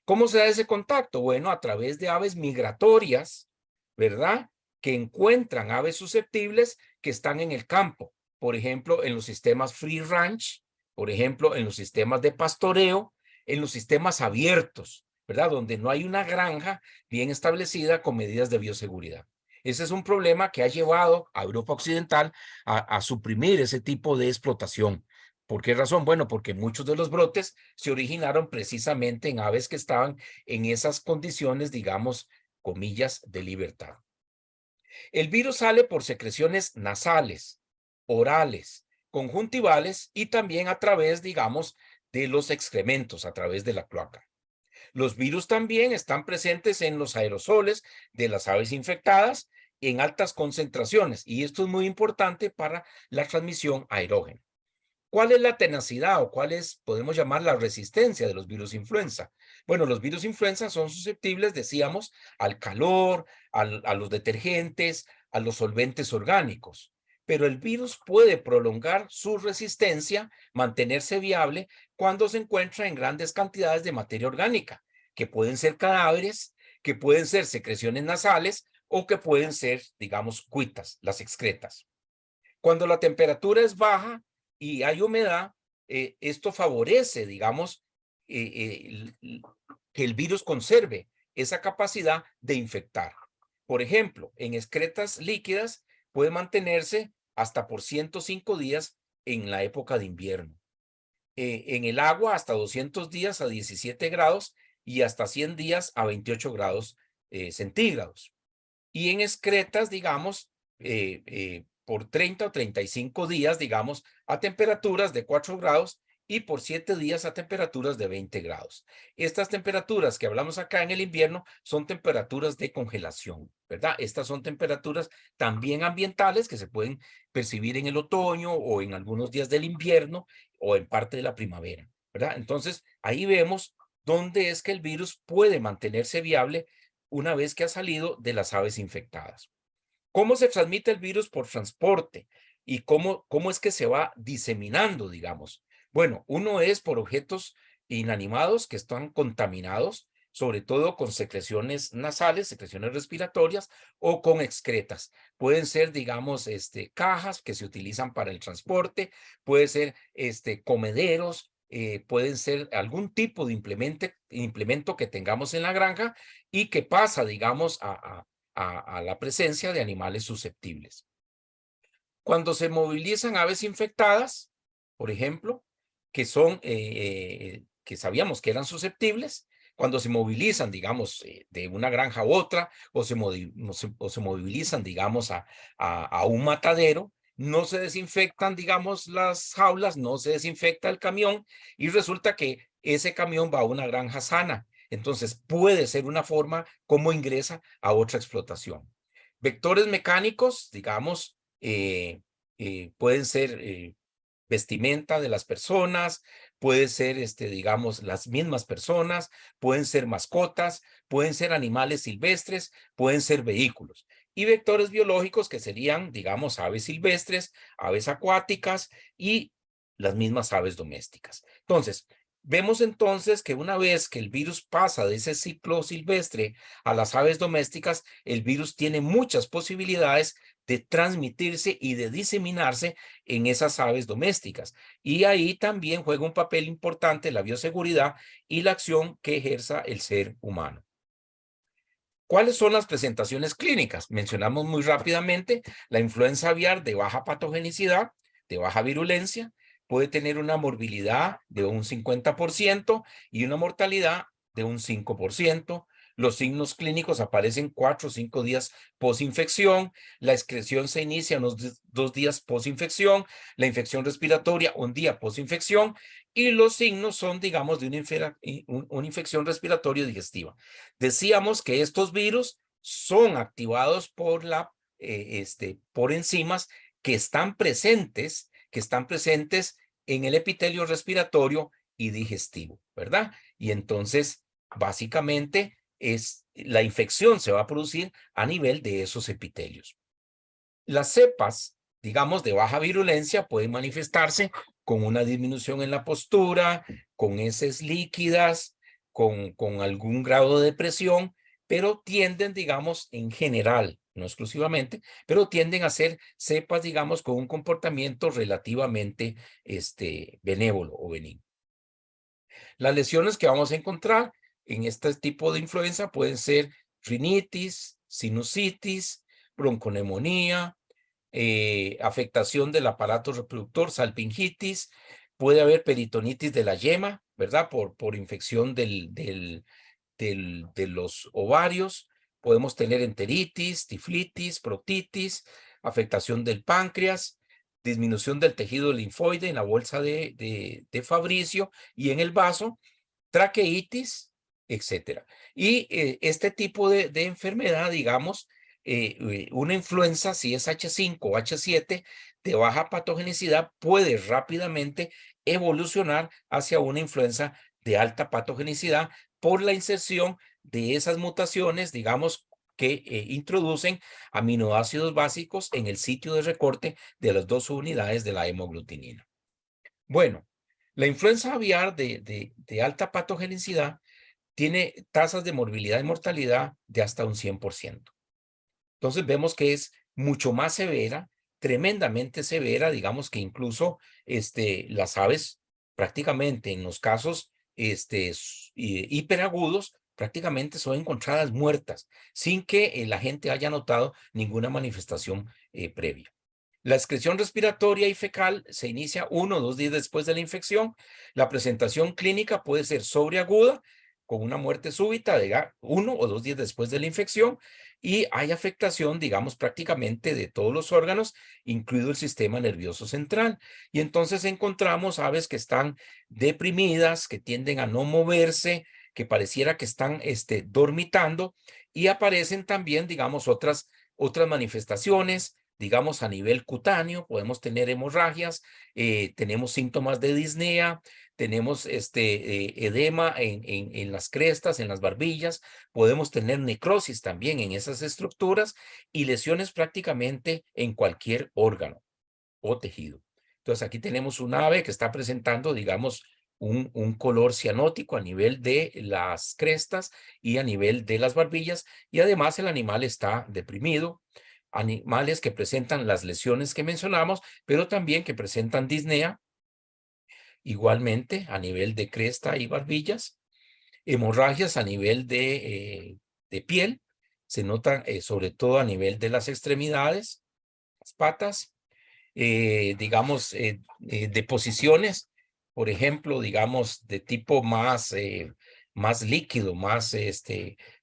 ¿Cómo se da ese contacto? Bueno, a través de aves migratorias, ¿verdad? Que encuentran aves susceptibles que están en el campo. Por ejemplo, en los sistemas free range, por ejemplo, en los sistemas de pastoreo, en los sistemas abiertos, ¿verdad? Donde no hay una granja bien establecida con medidas de bioseguridad. Ese es un problema que ha llevado a Europa Occidental a suprimir ese tipo de explotación. ¿Por qué razón? Bueno, porque muchos de los brotes se originaron precisamente en aves que estaban en esas condiciones, digamos, comillas, de libertad. El virus sale por secreciones nasales, orales, conjuntivales y también a través, digamos, de los excrementos, a través de la cloaca. Los virus también están presentes en los aerosoles de las aves infectadas en altas concentraciones, y esto es muy importante para la transmisión aerógena. ¿Cuál es la tenacidad o cuál es, podemos llamar, la resistencia de los virus influenza? Bueno, los virus influenza son susceptibles, decíamos, al calor, a los detergentes, a los solventes orgánicos. Pero el virus puede prolongar su resistencia, mantenerse viable, cuando se encuentra en grandes cantidades de materia orgánica, que pueden ser cadáveres, que pueden ser secreciones nasales o que pueden ser, digamos, cuitas, las excretas. Cuando la temperatura es baja y hay humedad, esto favorece, digamos, que el virus conserve esa capacidad de infectar. Por ejemplo, en excretas líquidas puede mantenerse hasta por 105 días en la época de invierno. En el agua hasta 200 días a 17 grados y hasta 100 días a 28 grados centígrados. Y en excretas, digamos, por 30 o 35 días, digamos, a temperaturas de 4 grados y por 7 días a temperaturas de 20 grados. Estas temperaturas que hablamos acá en el invierno son temperaturas de congelación, ¿verdad? Estas son temperaturas también ambientales que se pueden percibir en el otoño o en algunos días del invierno o en parte de la primavera, ¿verdad? Entonces, ahí vemos dónde es que el virus puede mantenerse viable una vez que ha salido de las aves infectadas. ¿Cómo se transmite el virus por transporte? ¿Y cómo es que se va diseminando, digamos? Bueno, uno es por objetos inanimados que están contaminados, sobre todo con secreciones nasales, secreciones respiratorias o con excretas. Pueden ser, digamos, cajas que se utilizan para el transporte, puede ser comederos, pueden ser algún tipo de implemento que tengamos en la granja y que pasa, digamos, a la presencia de animales susceptibles. Cuando se movilizan aves infectadas, por ejemplo, que son, que sabíamos que eran susceptibles, cuando se movilizan, digamos, de una granja a otra, o se movilizan, digamos, a un matadero, no se desinfectan, digamos, las jaulas, no se desinfecta el camión, y resulta que ese camión va a una granja sana. Entonces, puede ser una forma como ingresa a otra explotación. Vectores mecánicos, digamos, pueden ser vestimenta de las personas, puede ser, digamos, las mismas personas, pueden ser mascotas, pueden ser animales silvestres, pueden ser vehículos. Y vectores biológicos que serían, digamos, aves silvestres, aves acuáticas y las mismas aves domésticas. Entonces, vemos entonces que una vez que el virus pasa de ese ciclo silvestre a las aves domésticas, el virus tiene muchas posibilidades de transmitirse y de diseminarse en esas aves domésticas. Y ahí también juega un papel importante la bioseguridad y la acción que ejerza el ser humano. ¿Cuáles son las presentaciones clínicas? Mencionamos muy rápidamente la influenza aviar de baja patogenicidad, de baja virulencia, puede tener una morbilidad de un 50% y una mortalidad de un 5%. Los signos clínicos aparecen 4 o 5 días posinfección, la excreción se inicia unos 2 días posinfección, la infección respiratoria un día posinfección y los signos son, digamos, de una infección respiratoria digestiva. Decíamos que estos virus son activados por enzimas que están presentes en el epitelio respiratorio y digestivo, ¿verdad? Y entonces, básicamente, la infección se va a producir a nivel de esos epitelios. Las cepas, digamos, de baja virulencia pueden manifestarse con una disminución en la postura, con heces líquidas, con algún grado de depresión, pero tienden, digamos, en general, no exclusivamente, pero tienden a ser cepas, digamos, con un comportamiento relativamente benévolo o benigno. Las lesiones que vamos a encontrar en este tipo de influenza pueden ser rinitis, sinusitis, bronconeumonía, afectación del aparato reproductor, salpingitis, puede haber peritonitis de la yema, ¿verdad? Por infección de los ovarios, podemos tener enteritis, tiflitis, proctitis, afectación del páncreas, disminución del tejido linfoide en la bolsa de Fabricio y en el vaso, traqueitis, etcétera. Y este tipo de enfermedad, digamos, una influenza, si es H5 o H7 de baja patogenicidad, puede rápidamente evolucionar hacia una influenza de alta patogenicidad por la inserción de esas mutaciones, digamos, que introducen aminoácidos básicos en el sitio de recorte de las 2 unidades de la hemoglutinina. Bueno, la influenza aviar de alta patogenicidad tiene tasas de morbilidad y mortalidad de hasta un 100%. Entonces vemos que es mucho más severa tremendamente severa, digamos que incluso las aves prácticamente en los casos hiperagudos prácticamente son encontradas muertas sin que la gente haya notado ninguna manifestación previa. La excreción respiratoria y fecal se inicia 1 o 2 días después de la infección. La presentación clínica puede ser sobreaguda, con una muerte súbita de 1 o 2 días después de la infección, y hay afectación, digamos, prácticamente de todos los órganos, incluido el sistema nervioso central. Y entonces encontramos aves que están deprimidas, que tienden a no moverse, que pareciera que están dormitando, y aparecen también, digamos, otras manifestaciones, digamos, a nivel cutáneo. Podemos tener hemorragias, tenemos síntomas de disnea, tenemos edema en las crestas, en las barbillas, podemos tener necrosis también en esas estructuras y lesiones prácticamente en cualquier órgano o tejido. Entonces aquí tenemos un ave que está presentando, digamos, un color cianótico a nivel de las crestas y a nivel de las barbillas, y además el animal está deprimido. Animales que presentan las lesiones que mencionamos, pero también que presentan disnea, igualmente a nivel de cresta y barbillas, hemorragias a nivel de piel, se notan sobre todo a nivel de las extremidades, las patas, digamos, deposiciones, por ejemplo, digamos, de tipo más líquido, más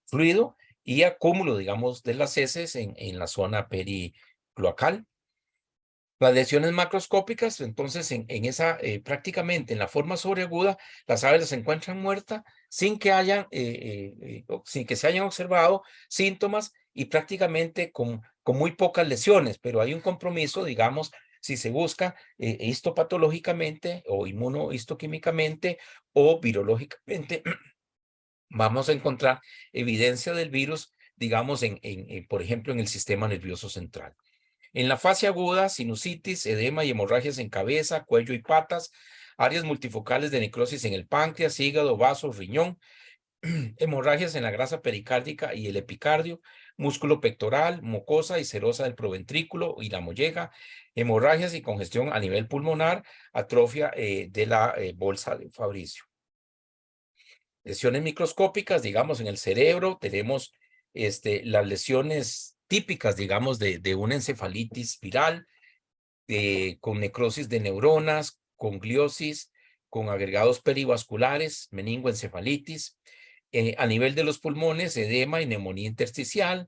fluido, y acúmulo, digamos, de las heces en la zona pericloacal. Las lesiones macroscópicas, entonces, en esa, prácticamente en la forma sobreaguda, las aves se encuentran muertas sin que sin que se hayan observado síntomas, y prácticamente con muy pocas lesiones, pero hay un compromiso, digamos, si se busca histopatológicamente o inmunohistoquímicamente o virológicamente, vamos a encontrar evidencia del virus, digamos, por ejemplo, en el sistema nervioso central. En la fase aguda, sinusitis, edema y hemorragias en cabeza, cuello y patas, áreas multifocales de necrosis en el páncreas, hígado, vaso, riñón, hemorragias en la grasa pericárdica y el epicardio, músculo pectoral, mucosa y serosa del proventrículo y la molleja, hemorragias y congestión a nivel pulmonar, atrofia de la bolsa de Fabricio. Lesiones microscópicas, digamos, en el cerebro, tenemos las lesiones típicas, digamos, de una encefalitis viral, con necrosis de neuronas, con gliosis, con agregados perivasculares, meningoencefalitis, a nivel de los pulmones, edema y neumonía intersticial,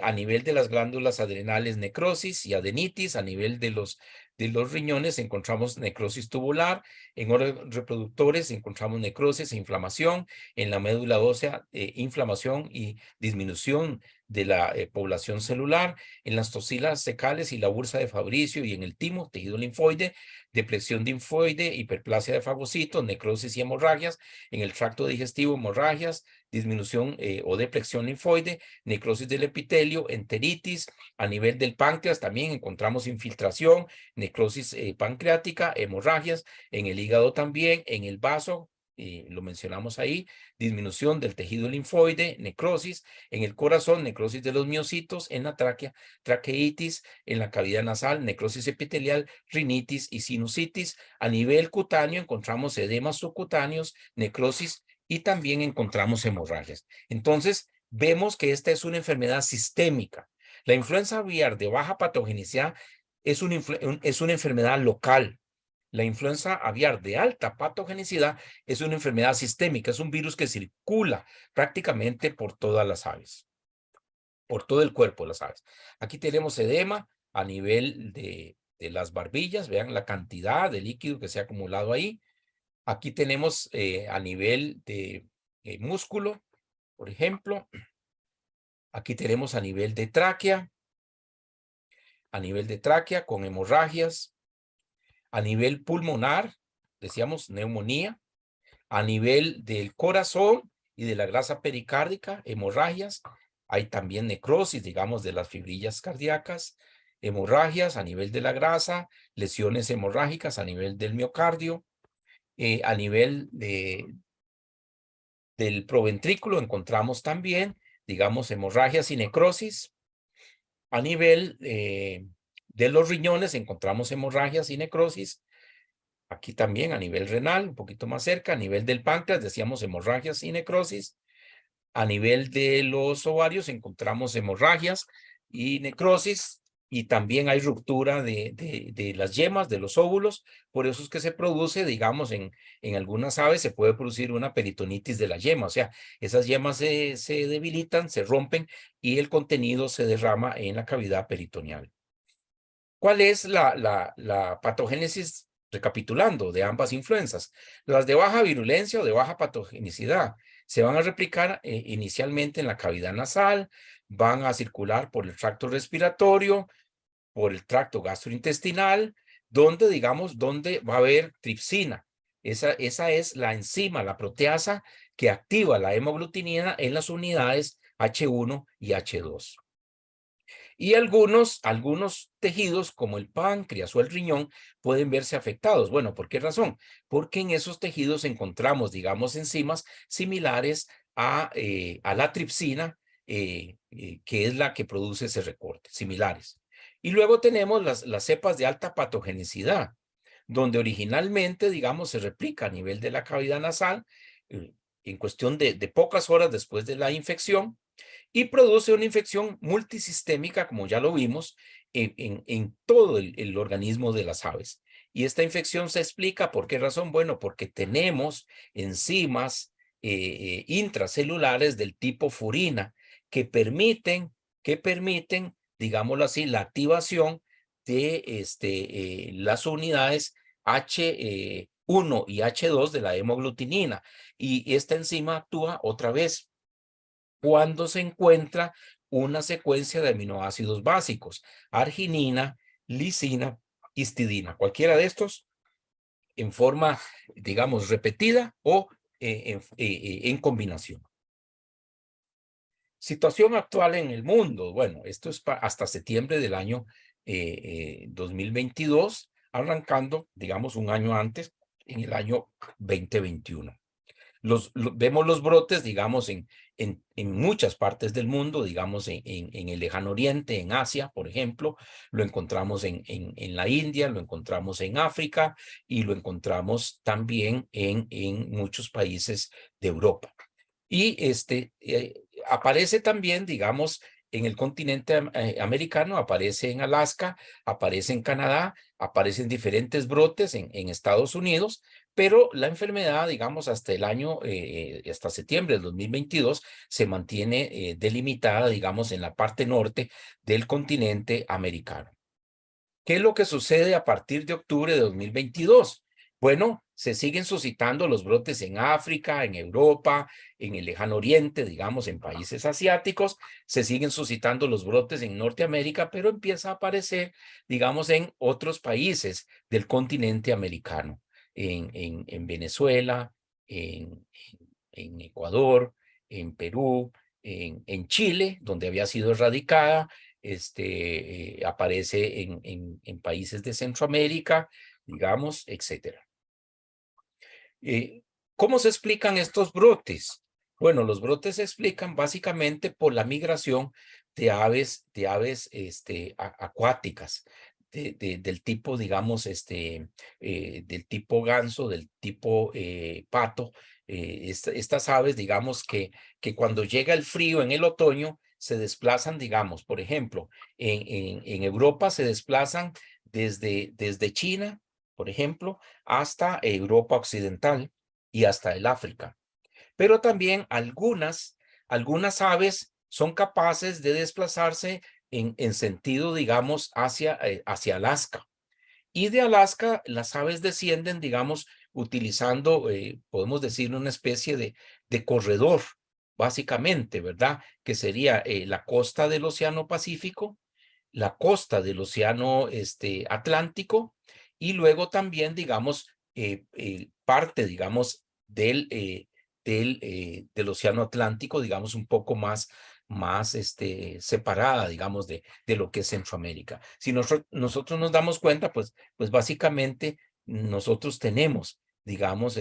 a nivel de las glándulas adrenales, necrosis y adenitis, a nivel de los riñones encontramos necrosis tubular, en órganos reproductores encontramos necrosis e inflamación, en la médula ósea, inflamación y disminución de la población celular, en las toxinas secales y la bursa de Fabricio y en el timo, tejido linfoide, depresión linfoide, hiperplasia de fagocitos, necrosis y hemorragias, en el tracto digestivo, hemorragias, disminución o depresión linfoide, necrosis del epitelio, enteritis, a nivel del páncreas también encontramos infiltración, necrosis pancreática, hemorragias, en el hígado también, en el vaso, lo mencionamos ahí, disminución del tejido linfoide, necrosis, en el corazón, necrosis de los miocitos, en la tráquea, traqueitis, en la cavidad nasal, necrosis epitelial, rinitis y sinusitis. A nivel cutáneo encontramos edemas subcutáneos, necrosis y también encontramos hemorragias. Entonces, vemos que esta es una enfermedad sistémica. La influenza aviar de baja patogenicidad es una enfermedad local. La influenza aviar de alta patogenicidad es una enfermedad sistémica, es un virus que circula prácticamente por todas las aves, por todo el cuerpo de las aves. Aquí tenemos edema a nivel de las barbillas, vean la cantidad de líquido que se ha acumulado ahí. Aquí tenemos a nivel de músculo, por ejemplo. Aquí tenemos a nivel de tráquea, con hemorragias, a nivel pulmonar, decíamos neumonía, a nivel del corazón y de la grasa pericárdica, hemorragias. Hay también necrosis, digamos, de las fibrillas cardíacas, hemorragias a nivel de la grasa, lesiones hemorrágicas a nivel del miocardio, a nivel del proventrículo encontramos también, digamos, hemorragias y necrosis. A nivel de los riñones encontramos hemorragias y necrosis. Aquí también a nivel renal, un poquito más cerca, a nivel del páncreas, decíamos hemorragias y necrosis. A nivel de los ovarios encontramos hemorragias y necrosis, y también hay ruptura de las yemas de los óvulos. Por eso es que se produce, digamos, en algunas aves se puede producir una peritonitis de la yema. O sea, esas yemas se debilitan, se rompen y el contenido se derrama en la cavidad peritoneal. ¿Cuál es la patogénesis, recapitulando, de ambas influencias? Las de baja virulencia o de baja patogenicidad se van a replicar inicialmente en la cavidad nasal, van a circular por el tracto respiratorio, por el tracto gastrointestinal, donde, digamos, donde va a haber tripsina. Esa es la enzima, la proteasa que activa la hemaglutinina en las unidades H1 y H2. Y algunos tejidos, como el páncreas o el riñón, pueden verse afectados. Bueno, ¿por qué razón? Porque en esos tejidos encontramos, digamos, enzimas similares a la tripsina, que es la que produce ese recorte, similares. Y luego tenemos las cepas de alta patogenicidad, donde originalmente, digamos, se replica a nivel de la cavidad nasal, en cuestión de pocas horas después de la infección, y produce una infección multisistémica, como ya lo vimos, en todo el organismo de las aves. Y esta infección se explica, ¿por qué razón? Bueno, porque tenemos enzimas intracelulares del tipo furina que permiten, digámoslo así, la activación de las unidades H1 y H2 de la hemaglutinina. Y esta enzima actúa otra vez cuando se encuentra una secuencia de aminoácidos básicos: arginina, lisina, histidina. Cualquiera de estos en forma, digamos, repetida o en combinación. Situación actual en el mundo. Bueno, esto es hasta septiembre del año 2022, arrancando, digamos, un año antes, en el año 2021. Vemos los brotes, digamos, en muchas partes del mundo, digamos, en el lejano oriente, en Asia, por ejemplo, lo encontramos en la India, lo encontramos en África y lo encontramos también en muchos países de Europa. Y aparece también, digamos, en el continente americano, aparece en Alaska, aparece en Canadá, aparecen diferentes brotes en Estados Unidos, pero la enfermedad, digamos, hasta el año, hasta septiembre del 2022, se mantiene delimitada, digamos, en la parte norte del continente americano. ¿Qué es lo que sucede a partir de octubre de 2022? Bueno, se siguen suscitando los brotes en África, en Europa, en el lejano oriente, digamos, en países asiáticos. Se siguen suscitando los brotes en Norteamérica, pero empieza a aparecer, digamos, en otros países del continente americano, en Venezuela, en Ecuador, en Perú, en Chile, donde había sido erradicada. Aparece en países de Centroamérica, digamos, etcétera. ¿Cómo se explican estos brotes? Bueno, los brotes se explican básicamente por la migración de aves acuáticas, del tipo, digamos, del tipo ganso, del tipo pato. Estas aves, digamos, que cuando llega el frío en el otoño, se desplazan, digamos, por ejemplo, en Europa se desplazan desde China, por ejemplo, hasta Europa Occidental y hasta el África. Pero también algunas aves son capaces de desplazarse en sentido, digamos, hacia Alaska. Y de Alaska las aves descienden, digamos, utilizando, podemos decir, una especie de corredor, básicamente, ¿verdad? Que sería la costa del Océano Pacífico, la costa del Océano Atlántico, y luego también, digamos, parte, digamos, del Océano Atlántico, digamos, un poco más separada, digamos, de lo que es Centroamérica. Si nosotros nos damos cuenta, pues básicamente nosotros tenemos, digamos,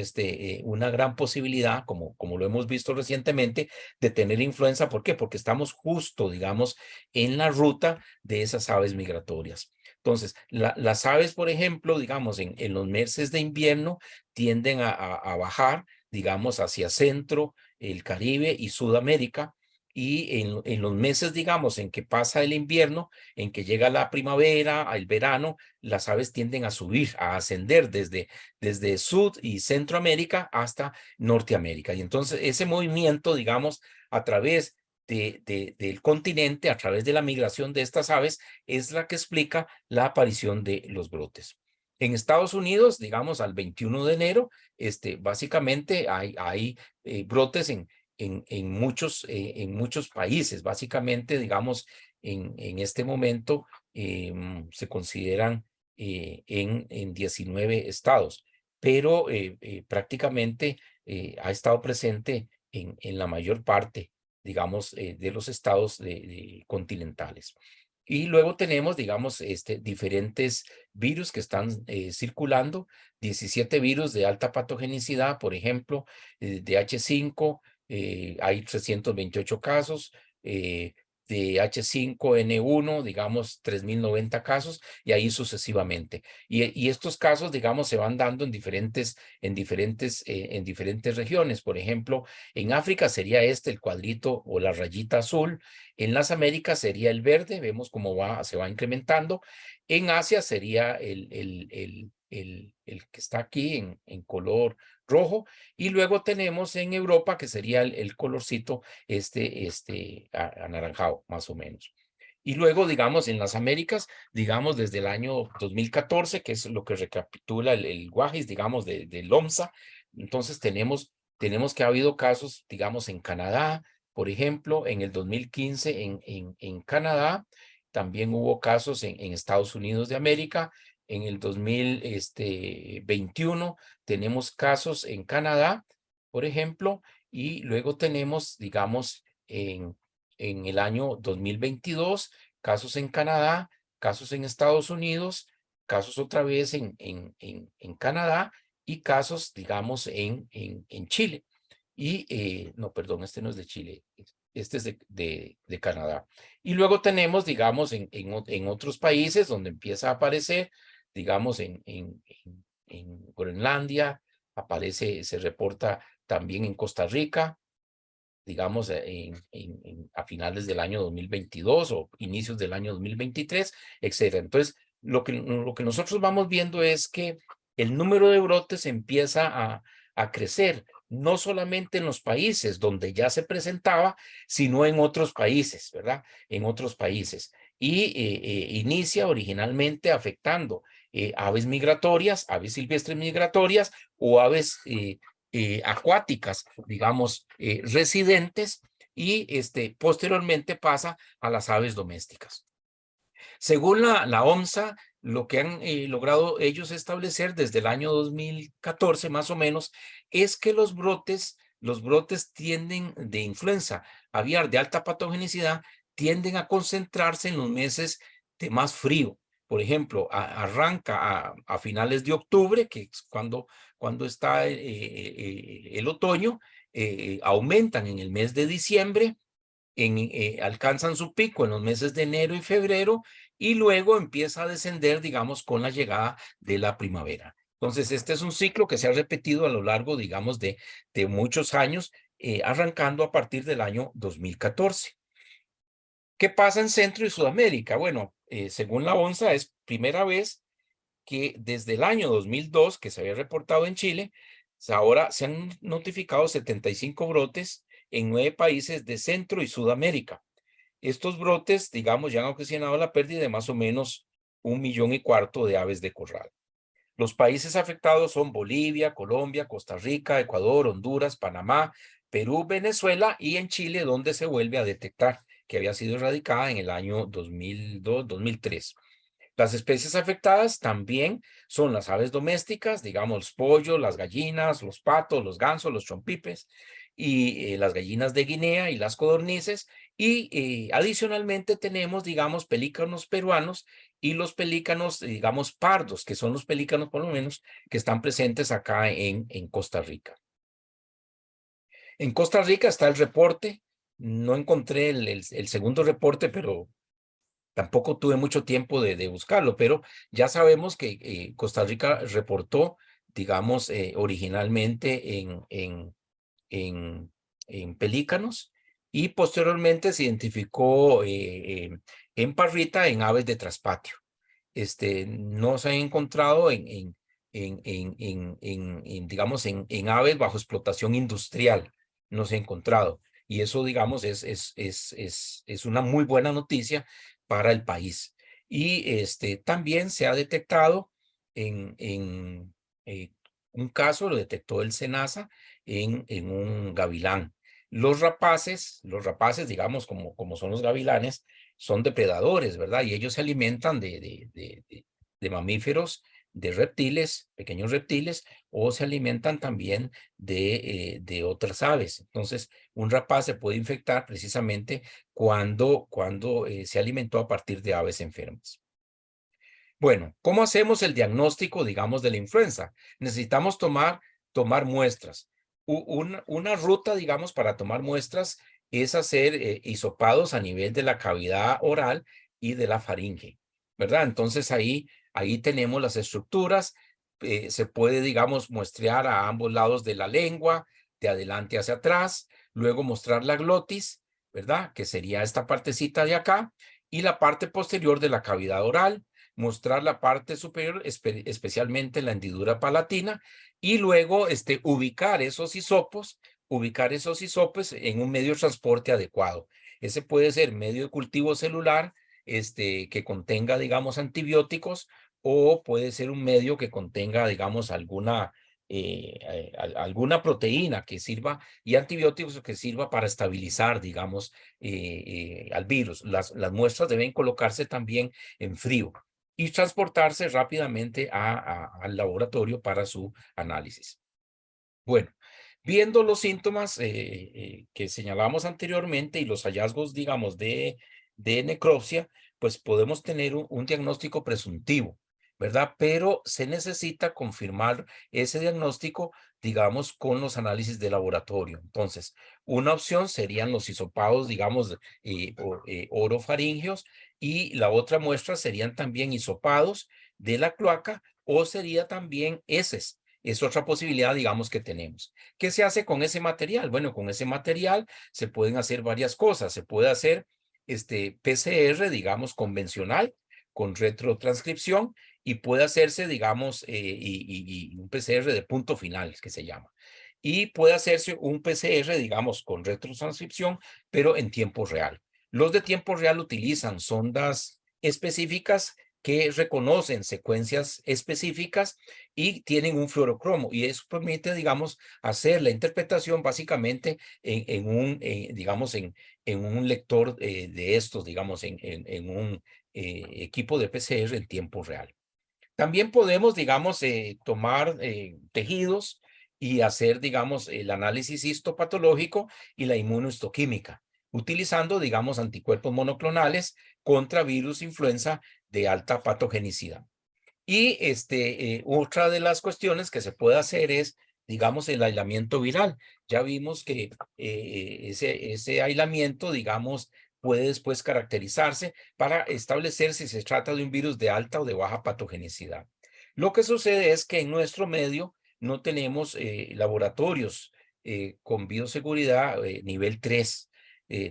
una gran posibilidad, como lo hemos visto recientemente, de tener influenza. ¿Por qué? Porque estamos justo, digamos, en la ruta de esas aves migratorias. Entonces, las aves, por ejemplo, digamos, en los meses de invierno tienden a bajar, digamos, hacia Centro, el Caribe y Sudamérica. Y en los meses, digamos, en que pasa el invierno, en que llega la primavera, el verano, las aves tienden a subir, a ascender desde Sud y Centroamérica hasta Norteamérica. Y entonces ese movimiento, digamos, a través del continente, a través de la migración de estas aves, es la que explica la aparición de los brotes. En Estados Unidos, digamos, al 21 de enero, básicamente hay brotes en muchos países. Básicamente, digamos, en este momento se consideran en 19 estados, pero prácticamente ha estado presente en la mayor parte, digamos, de los estados continentales. Y luego tenemos, digamos, diferentes virus que están circulando, 17 virus de alta patogenicidad, por ejemplo, de H5, hay 328 casos, de H5N1, digamos, 3090 casos, y ahí sucesivamente. Y estos casos, digamos, se van dando en diferentes regiones. Por ejemplo, en África sería el cuadrito o la rayita azul. En las Américas sería el verde, vemos cómo se va incrementando. En Asia sería el que está aquí en color rojo, y luego tenemos en Europa que sería el colorcito anaranjado, más o menos. Y luego, digamos, en las Américas, digamos, desde el año 2014, que es lo que recapitula el WAGIS, digamos, del OMSA. Entonces tenemos que ha habido casos, digamos, en Canadá, por ejemplo, en el 2015 en Canadá. También hubo casos en Estados Unidos de América. En el 2021 tenemos casos en Canadá, por ejemplo, y luego tenemos, digamos, en el año 2022, casos en Canadá, casos en Estados Unidos, casos otra vez en Canadá y casos, digamos, en Chile. Y, no, perdón, este no es de Chile, este es de Canadá. Y luego tenemos, digamos, en otros países donde empieza a aparecer, digamos, en Groenlandia, se reporta también en Costa Rica, digamos, a finales del año 2022 o inicios del año 2023, etcétera. Entonces, lo que nosotros vamos viendo es que el número de brotes empieza a crecer, no solamente en los países donde ya se presentaba, sino en otros países, ¿verdad? En otros países. Y inicia originalmente afectando aves migratorias, aves silvestres migratorias o aves acuáticas, digamos, residentes, y posteriormente pasa a las aves domésticas. Según la OMSA, lo que han logrado ellos establecer desde el año 2014 más o menos, es que los brotes tienden de influenza aviar de alta patogenicidad, tienden a concentrarse en los meses de más frío. Por ejemplo, arranca a finales de octubre, que es cuando está el otoño, aumentan en el mes de diciembre, alcanzan su pico en los meses de enero y febrero, y luego empieza a descender, digamos, con la llegada de la primavera. Entonces, este es un ciclo que se ha repetido a lo largo, digamos, de muchos años, arrancando a partir del año 2014. ¿Qué pasa en Centro y Sudamérica? Bueno, según la ONSA, es primera vez que desde el año 2002, que se había reportado en Chile, ahora se han notificado 75 brotes en 9 países de Centro y Sudamérica. Estos brotes, digamos, ya han ocasionado la pérdida de más o menos 1,4 millones de aves de corral. Los países afectados son Bolivia, Colombia, Costa Rica, Ecuador, Honduras, Panamá, Perú, Venezuela y en Chile, donde se vuelve a detectar que había sido erradicada en el año 2002-2003. Las especies afectadas también son las aves domésticas, digamos, los pollos, las gallinas, los patos, los gansos, los chompipes, y las gallinas de Guinea y las codornices, Y adicionalmente tenemos, digamos, pelícanos peruanos y los pelícanos, digamos, pardos, que son los pelícanos, por lo menos, que están presentes acá en Costa Rica. En Costa Rica está el reporte. No encontré el segundo reporte, pero tampoco tuve mucho tiempo de buscarlo, pero ya sabemos que Costa Rica reportó, digamos, originalmente en pelícanos y posteriormente se identificó en parrita en aves de traspatio. No se ha encontrado digamos, en aves bajo explotación industrial, no se ha encontrado. Y eso, digamos, es una muy buena noticia para el país. Y también se ha detectado en un caso, lo detectó el SENASA en un gavilán. Los rapaces, digamos, como son los gavilanes, son depredadores, ¿verdad? Y ellos se alimentan de mamíferos, de reptiles, pequeños reptiles, o se alimentan también de otras aves. Entonces, un rapaz se puede infectar precisamente cuando se alimentó a partir de aves enfermas. Bueno, ¿cómo hacemos el diagnóstico, digamos, de la influenza? Necesitamos tomar muestras. Una ruta, digamos, para tomar muestras es hacer hisopados a nivel de la cavidad oral y de la faringe, ¿verdad? Entonces ahí tenemos las estructuras. Se puede, digamos, muestrear a ambos lados de la lengua, de adelante hacia atrás, luego mostrar la glotis, ¿verdad? Que sería esta partecita de acá, y la parte posterior de la cavidad oral, mostrar la parte superior, especialmente la hendidura palatina, y luego ubicar esos hisopos en un medio de transporte adecuado. Ese puede ser medio de cultivo celular, que contenga, digamos, antibióticos, o puede ser un medio que contenga, digamos, alguna proteína que sirva y antibióticos que sirva para estabilizar, digamos, al virus. Las muestras deben colocarse también en frío y transportarse rápidamente al laboratorio para su análisis. Bueno, viendo los síntomas que señalamos anteriormente y los hallazgos, digamos, de necropsia, pues podemos tener un diagnóstico presuntivo, ¿verdad? Pero se necesita confirmar ese diagnóstico, digamos, con los análisis de laboratorio. Entonces, una opción serían los hisopados, digamos, orofaringeos, y la otra muestra serían también hisopados de la cloaca, o sería también heces. Es otra posibilidad, digamos, que tenemos. ¿Qué se hace con ese material? Bueno, con ese material se pueden hacer varias cosas. Se puede hacer PCR, digamos, convencional, con retrotranscripción, y puede hacerse, digamos, un PCR de punto final, que se llama. Y puede hacerse un PCR, digamos, con retrotranscripción, pero en tiempo real. Los de tiempo real utilizan sondas específicas que reconocen secuencias específicas y tienen un fluorocromo, y eso permite, digamos, hacer la interpretación básicamente digamos, en un lector de estos, digamos, en un equipo de PCR en tiempo real. También podemos, digamos, tomar tejidos y hacer, digamos, el análisis histopatológico y la inmunohistoquímica, utilizando, digamos, anticuerpos monoclonales contra virus influenza de alta patogenicidad. Y otra de las cuestiones que se puede hacer es, digamos, el aislamiento viral. Ya vimos que ese aislamiento, digamos, puede después caracterizarse para establecer si se trata de un virus de alta o de baja patogenicidad. Lo que sucede es que en nuestro medio no tenemos laboratorios con bioseguridad nivel 3.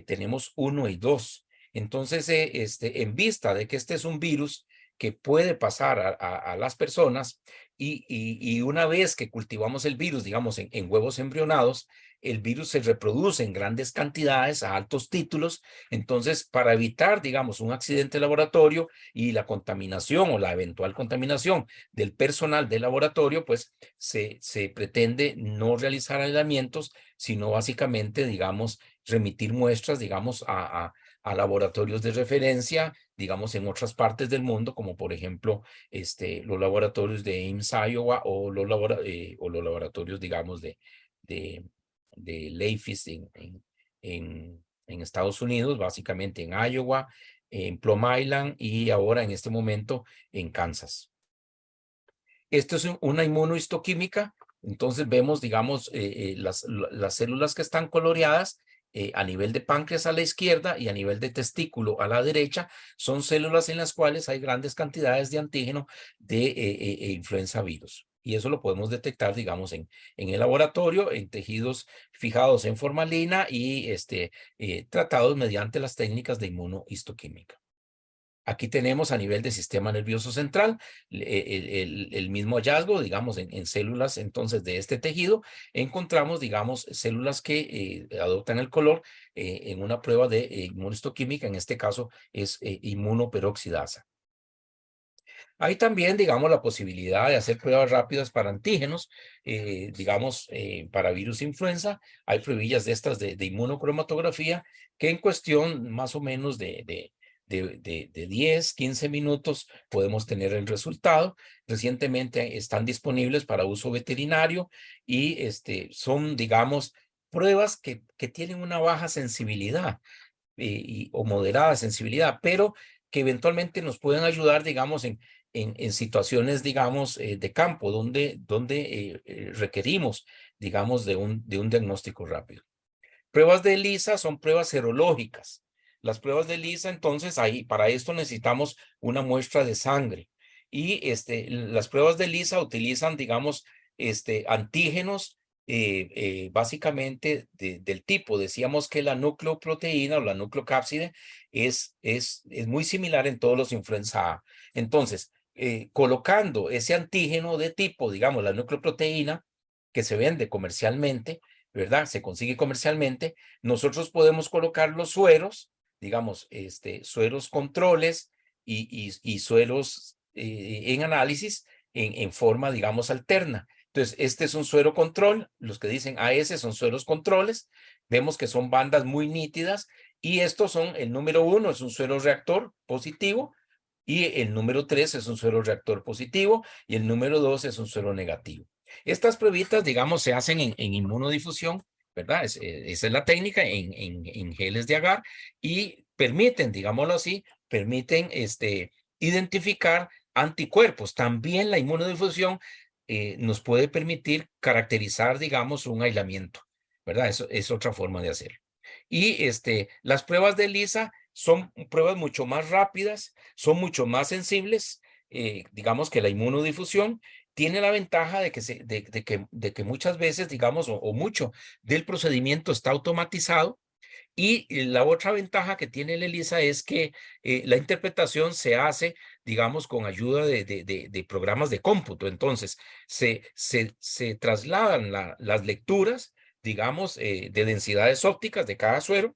Tenemos 1 y 2. Entonces, en vista de que este es un virus que puede pasar a las personas, y una vez que cultivamos el virus, digamos, en huevos embrionados, el virus se reproduce en grandes cantidades a altos títulos. Entonces, para evitar, digamos, un accidente de laboratorio y la contaminación o la eventual contaminación del personal del laboratorio, pues se pretende no realizar aislamientos, sino básicamente, digamos, remitir muestras, digamos, a laboratorios de referencia, digamos, en otras partes del mundo, como por ejemplo los laboratorios de Ames, Iowa, o los laboratorios, digamos, de Leifis en en Estados Unidos, básicamente en Iowa, en Plum Island y ahora en este momento en Kansas. Esto es una inmunohistoquímica, entonces vemos, digamos, las células que están coloreadas a nivel de páncreas a la izquierda y a nivel de testículo a la derecha, son células en las cuales hay grandes cantidades de antígeno de influenza virus. Y eso lo podemos detectar, digamos, en el laboratorio, en tejidos fijados en formalina y tratados mediante las técnicas de inmunohistoquímica. Aquí tenemos a nivel del sistema nervioso central el mismo hallazgo, digamos, en células entonces de este tejido. Encontramos, digamos, células que adoptan el color en una prueba de inmunohistoquímica, en este caso es inmunoperoxidasa. Hay también, digamos, la posibilidad de hacer pruebas rápidas para antígenos, digamos, para virus influenza. Hay pruebillas de estas de inmunocromatografía que en cuestión más o menos de 10, 15 minutos podemos tener el resultado. Recientemente están disponibles para uso veterinario y son, digamos, pruebas que tienen una baja sensibilidad o moderada sensibilidad, pero que eventualmente nos pueden ayudar, digamos, en situaciones, digamos, de campo, donde requerimos, digamos, de un diagnóstico rápido. Pruebas de ELISA son pruebas serológicas. Las pruebas de ELISA, entonces, ahí para esto necesitamos una muestra de sangre. Y las pruebas de ELISA utilizan, digamos, antígenos básicamente del tipo. Decíamos que la nucleoproteína o la nucleocápside es muy similar en todos los influenza A. Entonces, colocando ese antígeno de tipo, digamos, la nucleoproteína que se vende comercialmente, ¿verdad? Se consigue comercialmente. Nosotros podemos colocar los sueros, digamos, sueros controles y sueros en análisis en forma, digamos, alterna. Entonces, este es un suero control. Los que dicen AS son sueros controles. Vemos que son bandas muy nítidas. Y estos son, el número 1 es un suero reactor positivo. Y el número 3 es un suero reactor positivo. Y el número 2 es un suero negativo. Estas pruebitas, digamos, se hacen en inmunodifusión, ¿verdad? Esa es la técnica en geles de agar y permiten, digámoslo así, permiten identificar anticuerpos. También la inmunodifusión nos puede permitir caracterizar, digamos, un aislamiento, ¿verdad? Eso es otra forma de hacerlo. Y las pruebas de ELISA son pruebas mucho más rápidas, son mucho más sensibles, digamos que la inmunodifusión tiene la ventaja de que muchas veces, digamos, o mucho del procedimiento está automatizado. Y la otra ventaja que tiene el ELISA es que la interpretación se hace, digamos, con ayuda de programas de cómputo. Entonces, se trasladan las lecturas, digamos, de densidades ópticas de cada suero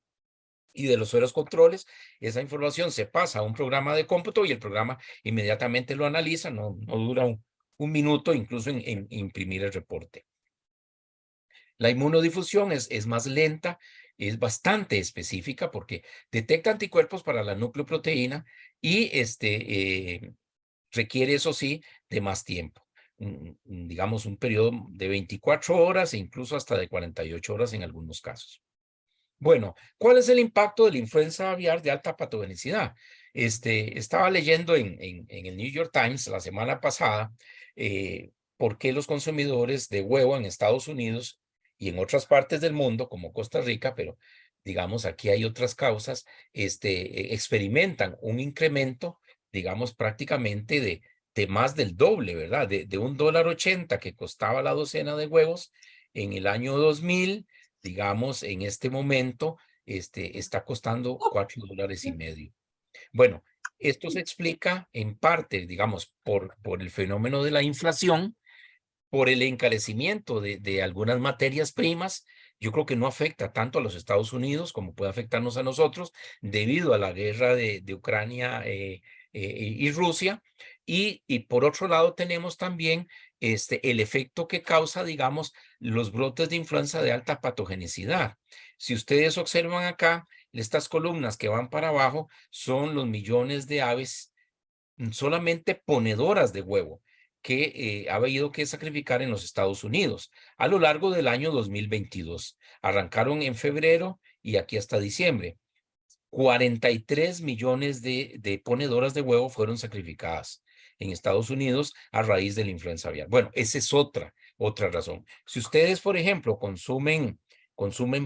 y de los sueros controles. Esa información se pasa a un programa de cómputo y el programa inmediatamente lo analiza, no dura un minuto incluso en imprimir el reporte. La inmunodifusión es más lenta, es bastante específica porque detecta anticuerpos para la nucleoproteína y requiere, eso sí, de más tiempo. Digamos, un periodo de 24 horas e incluso hasta de 48 horas en algunos casos. Bueno, ¿cuál es el impacto de la influenza aviar de alta patogenicidad? Estaba leyendo en el New York Times la semana pasada por qué los consumidores de huevo en Estados Unidos y en otras partes del mundo, como Costa Rica, pero digamos aquí hay otras causas, experimentan un incremento, digamos, prácticamente de más del doble, ¿verdad? De $1.80 que costaba la docena de huevos en el año 2000, digamos, en este momento, está costando $4.50. Bueno, esto se explica en parte, digamos, por el fenómeno de la inflación, por el encarecimiento de algunas materias primas. Yo creo que no afecta tanto a los Estados Unidos como puede afectarnos a nosotros debido a la guerra de Ucrania y Rusia. Y por otro lado tenemos también el efecto que causa, digamos, los brotes de influenza de alta patogenicidad. Si ustedes observan acá, estas columnas que van para abajo son los millones de aves solamente ponedoras de huevo que ha habido que sacrificar en los Estados Unidos a lo largo del año 2022. Arrancaron en febrero y aquí hasta diciembre. 43 millones de ponedoras de huevo fueron sacrificadas en Estados Unidos a raíz de la influenza aviar. Bueno, esa es otra razón. Si ustedes, por ejemplo, consumen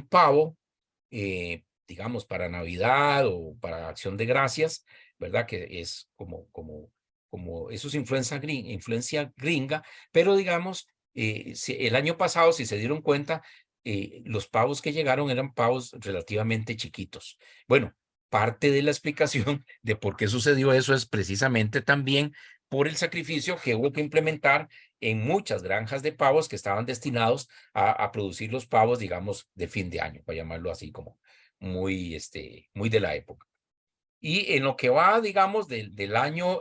pavo, digamos, para Navidad o para Acción de Gracias, ¿verdad? Que es como eso es influencia gringa, pero digamos, el año pasado, si se dieron cuenta, los pavos que llegaron eran pavos relativamente chiquitos. Bueno, parte de la explicación de por qué sucedió eso es precisamente también por el sacrificio que hubo que implementar en muchas granjas de pavos que estaban destinados a producir los pavos, digamos, de fin de año, para llamarlo así como muy de la época. Y en lo que va, digamos, del año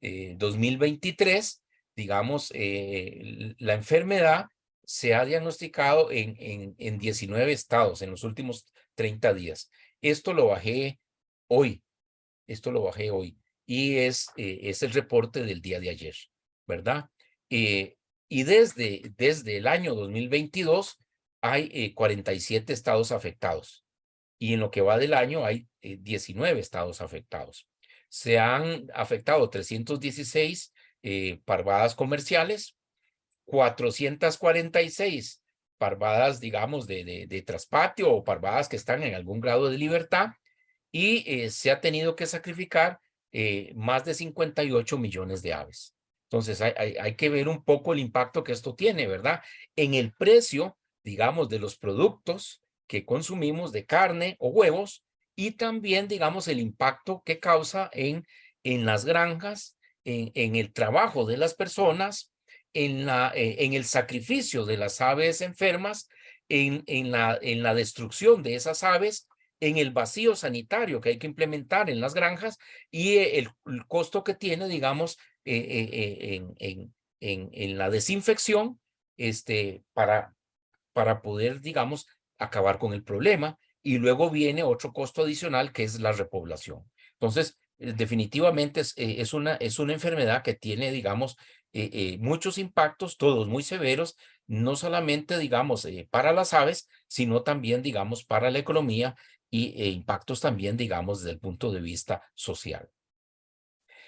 2023, digamos, la enfermedad se ha diagnosticado en 19 estados en los últimos 30 días. Esto lo bajé hoy, y es el reporte del día de ayer, ¿verdad? Y desde el año 2022 hay 47 estados afectados. Y en lo que va del año hay 19 estados afectados. Se han afectado 316 parvadas comerciales, 446 parvadas, digamos, de traspatio o parvadas que están en algún grado de libertad, y se ha tenido que sacrificar más de 58 millones de aves. Entonces hay que ver un poco el impacto que esto tiene, ¿verdad? En el precio, digamos, de los productos que consumimos de carne o huevos, y también, digamos, el impacto que causa en las granjas, en el trabajo de las personas, en el sacrificio de las aves enfermas, en la destrucción de esas aves, en el vacío sanitario que hay que implementar en las granjas, y el costo que tiene, digamos, en la desinfección, para poder, digamos, acabar con el problema. Y luego viene otro costo adicional, que es la repoblación. Entonces, definitivamente es una enfermedad que tiene, digamos, muchos impactos, todos muy severos, no solamente, digamos, para las aves, sino también, digamos, para la economía, y impactos también, digamos, desde el punto de vista social.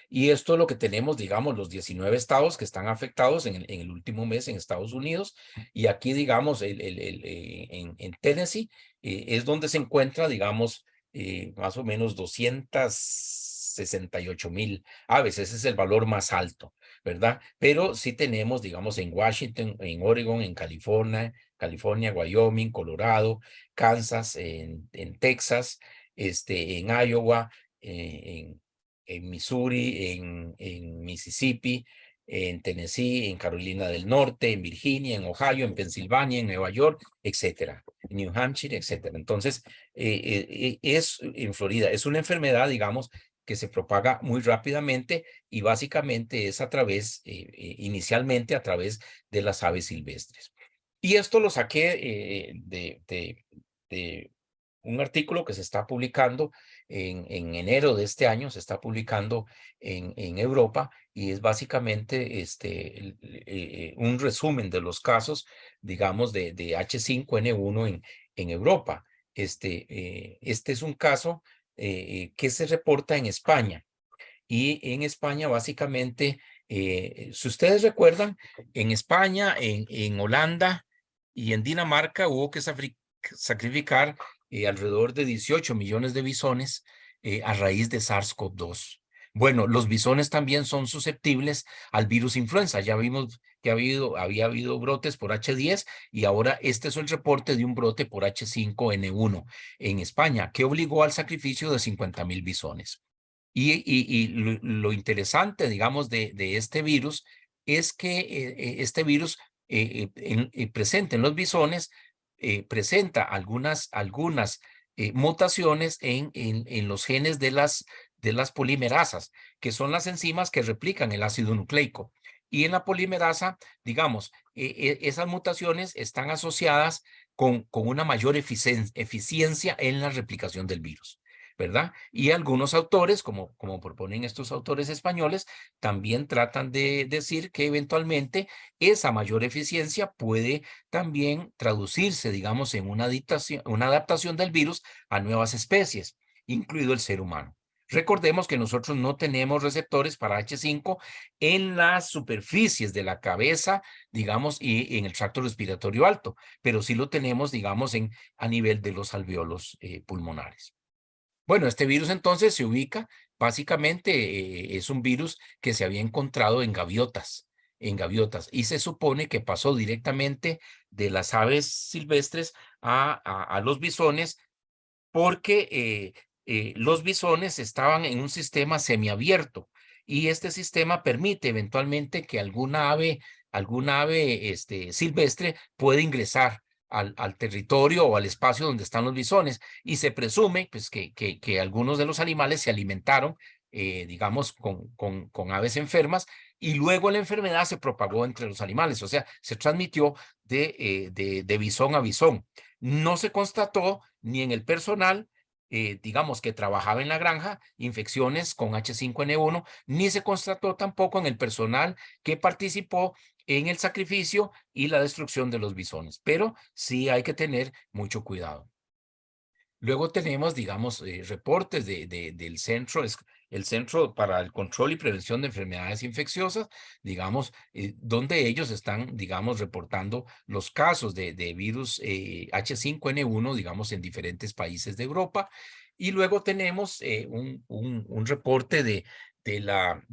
Y esto es lo que tenemos, digamos, los 19 estados que están afectados en el último mes en Estados Unidos. Y aquí, digamos, en Tennessee es donde se encuentra, digamos, más o menos 268,000 aves. Ese es el valor más alto, ¿verdad? Pero sí tenemos, digamos, en Washington, en Oregon, en California, Wyoming, Colorado, Kansas, en Texas, en Iowa, en Missouri, en Mississippi, en Tennessee, en Carolina del Norte, en Virginia, en Ohio, en Pensilvania, en Nueva York, etcétera, en New Hampshire, etcétera. Entonces, es en Florida, es una enfermedad, digamos, que se propaga muy rápidamente, y básicamente es inicialmente a través de las aves silvestres. Y esto lo saqué de un artículo que se está publicando en enero de este año, se está publicando en Europa, y es básicamente un resumen de los casos, digamos, de H5N1 en Europa. Este es un caso que se reporta en España, y en España básicamente, si ustedes recuerdan, en España, en Holanda y en Dinamarca hubo que sacrificar alrededor de 18 millones de bisones a raíz de SARS-CoV-2. Bueno, los bisones también son susceptibles al virus influenza. Ya vimos que había habido brotes por H10, y ahora este es el reporte de un brote por H5N1 en España, que obligó al sacrificio de 50,000 bisones. Y lo interesante, digamos, de este virus es que este virus presente en los bisones presenta algunas mutaciones en los genes de las polimerasas, que son las enzimas que replican el ácido nucleico. Y en la polimerasa, digamos, esas mutaciones están asociadas con una mayor eficiencia en la replicación del virus. ¿verdad? Y algunos autores, como proponen estos autores españoles, también tratan de decir que eventualmente esa mayor eficiencia puede también traducirse, digamos, en una adaptación del virus a nuevas especies, incluido el ser humano. Recordemos que nosotros no tenemos receptores para H5 en las superficies de la cabeza, digamos, y en el tracto respiratorio alto, pero sí lo tenemos, digamos, a nivel de los alvéolos pulmonares. Bueno, este virus entonces se ubica, básicamente es un virus que se había encontrado en gaviotas, y se supone que pasó directamente de las aves silvestres a los bisones, porque los bisones estaban en un sistema semiabierto, y este sistema permite eventualmente que alguna ave silvestre pueda ingresar al territorio o al espacio donde están los bisones, y se presume pues, que algunos de los animales se alimentaron, digamos, con aves enfermas, y luego la enfermedad se propagó entre los animales, o sea, se transmitió de bisón a bisón. No se constató ni en el personal, digamos, que trabajaba en la granja, infecciones con H5N1, ni se constató tampoco en el personal que participó en el sacrificio y la destrucción de los bisones, pero sí hay que tener mucho cuidado. Luego tenemos, digamos, reportes del centro, el Centro para el Control y Prevención de Enfermedades Infecciosas, digamos, donde ellos están, digamos, reportando los casos de virus H5N1, digamos, en diferentes países de Europa. Y luego tenemos un reporte de la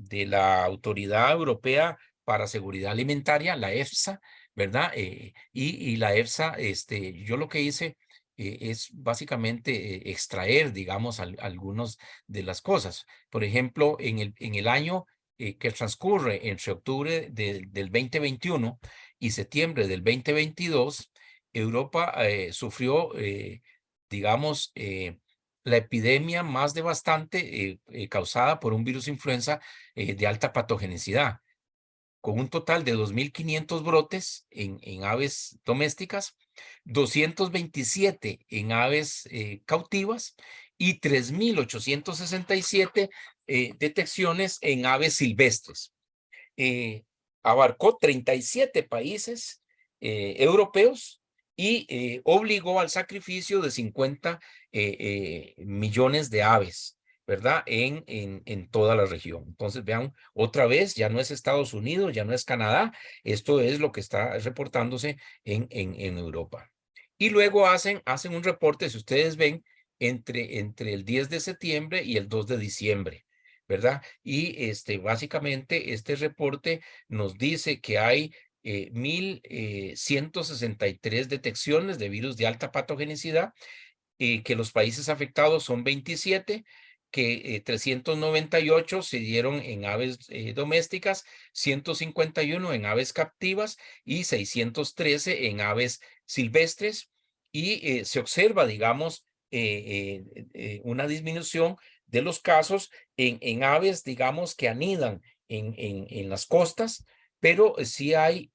Autoridad Europea para Seguridad Alimentaria, la EFSA, ¿verdad? Y la EFSA, yo lo que hice es básicamente extraer, digamos, algunas de las cosas. Por ejemplo, en el año que transcurre entre octubre del 2021 y septiembre del 2022, Europa sufrió, digamos, la epidemia más devastante causada por un virus influenza de alta patogenicidad, con un total de 2.500 brotes en aves domésticas, 227 en aves cautivas y 3.867 detecciones en aves silvestres. Abarcó 37 países europeos y obligó al sacrificio de 50 millones de aves, ¿verdad? En toda la región. Entonces, vean, otra vez, ya no es Estados Unidos, ya no es Canadá, esto es lo que está reportándose en Europa. Y luego hacen un reporte, si ustedes ven, entre el 10 de septiembre y el 2 de diciembre, ¿verdad? Y básicamente este reporte nos dice que hay 1.163 detecciones de virus de alta patogenicidad, que los países afectados son 27, que 398 se dieron en aves domésticas, 151 en aves captivas y 613 en aves silvestres. Y se observa, digamos, una disminución de los casos en aves, digamos, que anidan en las costas, pero sí hay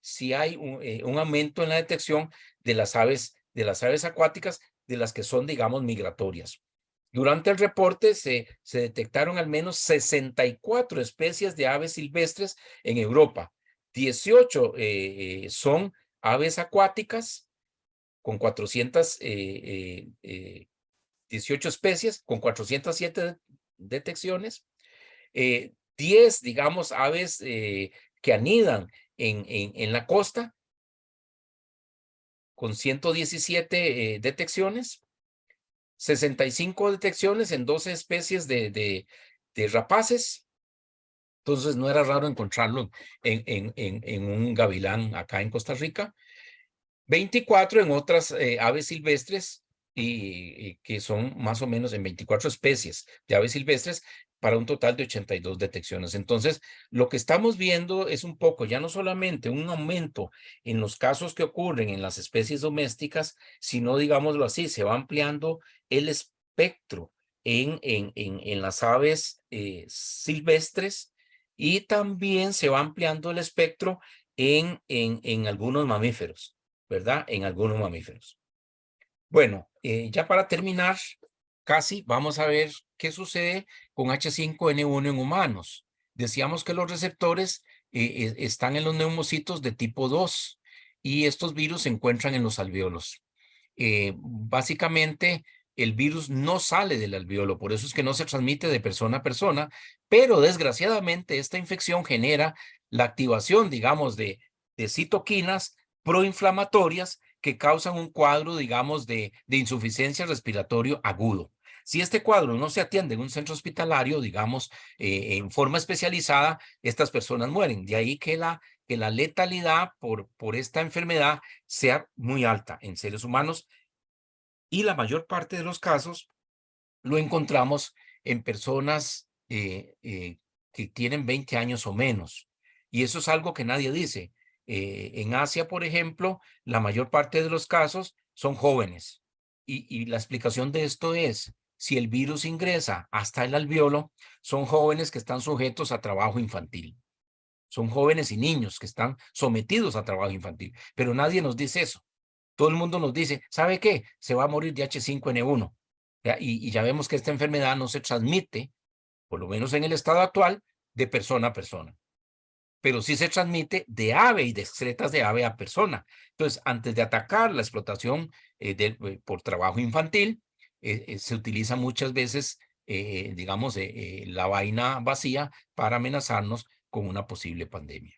un aumento en la detección de las aves acuáticas, de las que son, digamos, migratorias. Durante el reporte se detectaron al menos 64 especies de aves silvestres en Europa. 18 son aves acuáticas con 18 especies con 407 detecciones. 10, digamos, aves que anidan en la costa con 117 detecciones. 65 detecciones en 12 especies de rapaces. Entonces no era raro encontrarlo en un gavilán acá en Costa Rica. 24 en otras aves silvestres, y que son más o menos en 24 especies de aves silvestres, para un total de 82 detecciones. Entonces, lo que estamos viendo es un poco, ya no solamente un aumento en los casos que ocurren en las especies domésticas, sino, digámoslo así, se va ampliando el espectro en las aves silvestres, y también se va ampliando el espectro en algunos mamíferos, ¿verdad? En algunos mamíferos. Bueno, ya para terminar, casi vamos a ver qué sucede con H5N1 en humanos. Decíamos que los receptores están en los neumocitos de tipo 2 y estos virus se encuentran en los alvéolos. Básicamente, el virus no sale del alvéolo, por eso es que no se transmite de persona a persona, pero desgraciadamente esta infección genera la activación, digamos, de citoquinas proinflamatorias que causan un cuadro, digamos, de insuficiencia respiratorio agudo. Si este cuadro no se atiende en un centro hospitalario, digamos, en forma especializada, estas personas mueren. De ahí que la letalidad por esta enfermedad sea muy alta en seres humanos y la mayor parte de los casos lo encontramos en personas que tienen 20 años o menos. Y eso es algo que nadie dice. En Asia, por ejemplo, la mayor parte de los casos son jóvenes. Y la explicación de esto es, si el virus ingresa hasta el alvéolo, son jóvenes que están sujetos a trabajo infantil. Son jóvenes y niños que están sometidos a trabajo infantil. Pero nadie nos dice eso. Todo el mundo nos dice, ¿sabe qué? Se va a morir de H5N1. Y ya vemos que esta enfermedad no se transmite, por lo menos en el estado actual, de persona a persona. Pero sí se transmite de ave y de excretas de ave a persona. Entonces, antes de atacar la explotación por trabajo infantil, se utiliza muchas veces, digamos, la vaina vacía para amenazarnos con una posible pandemia.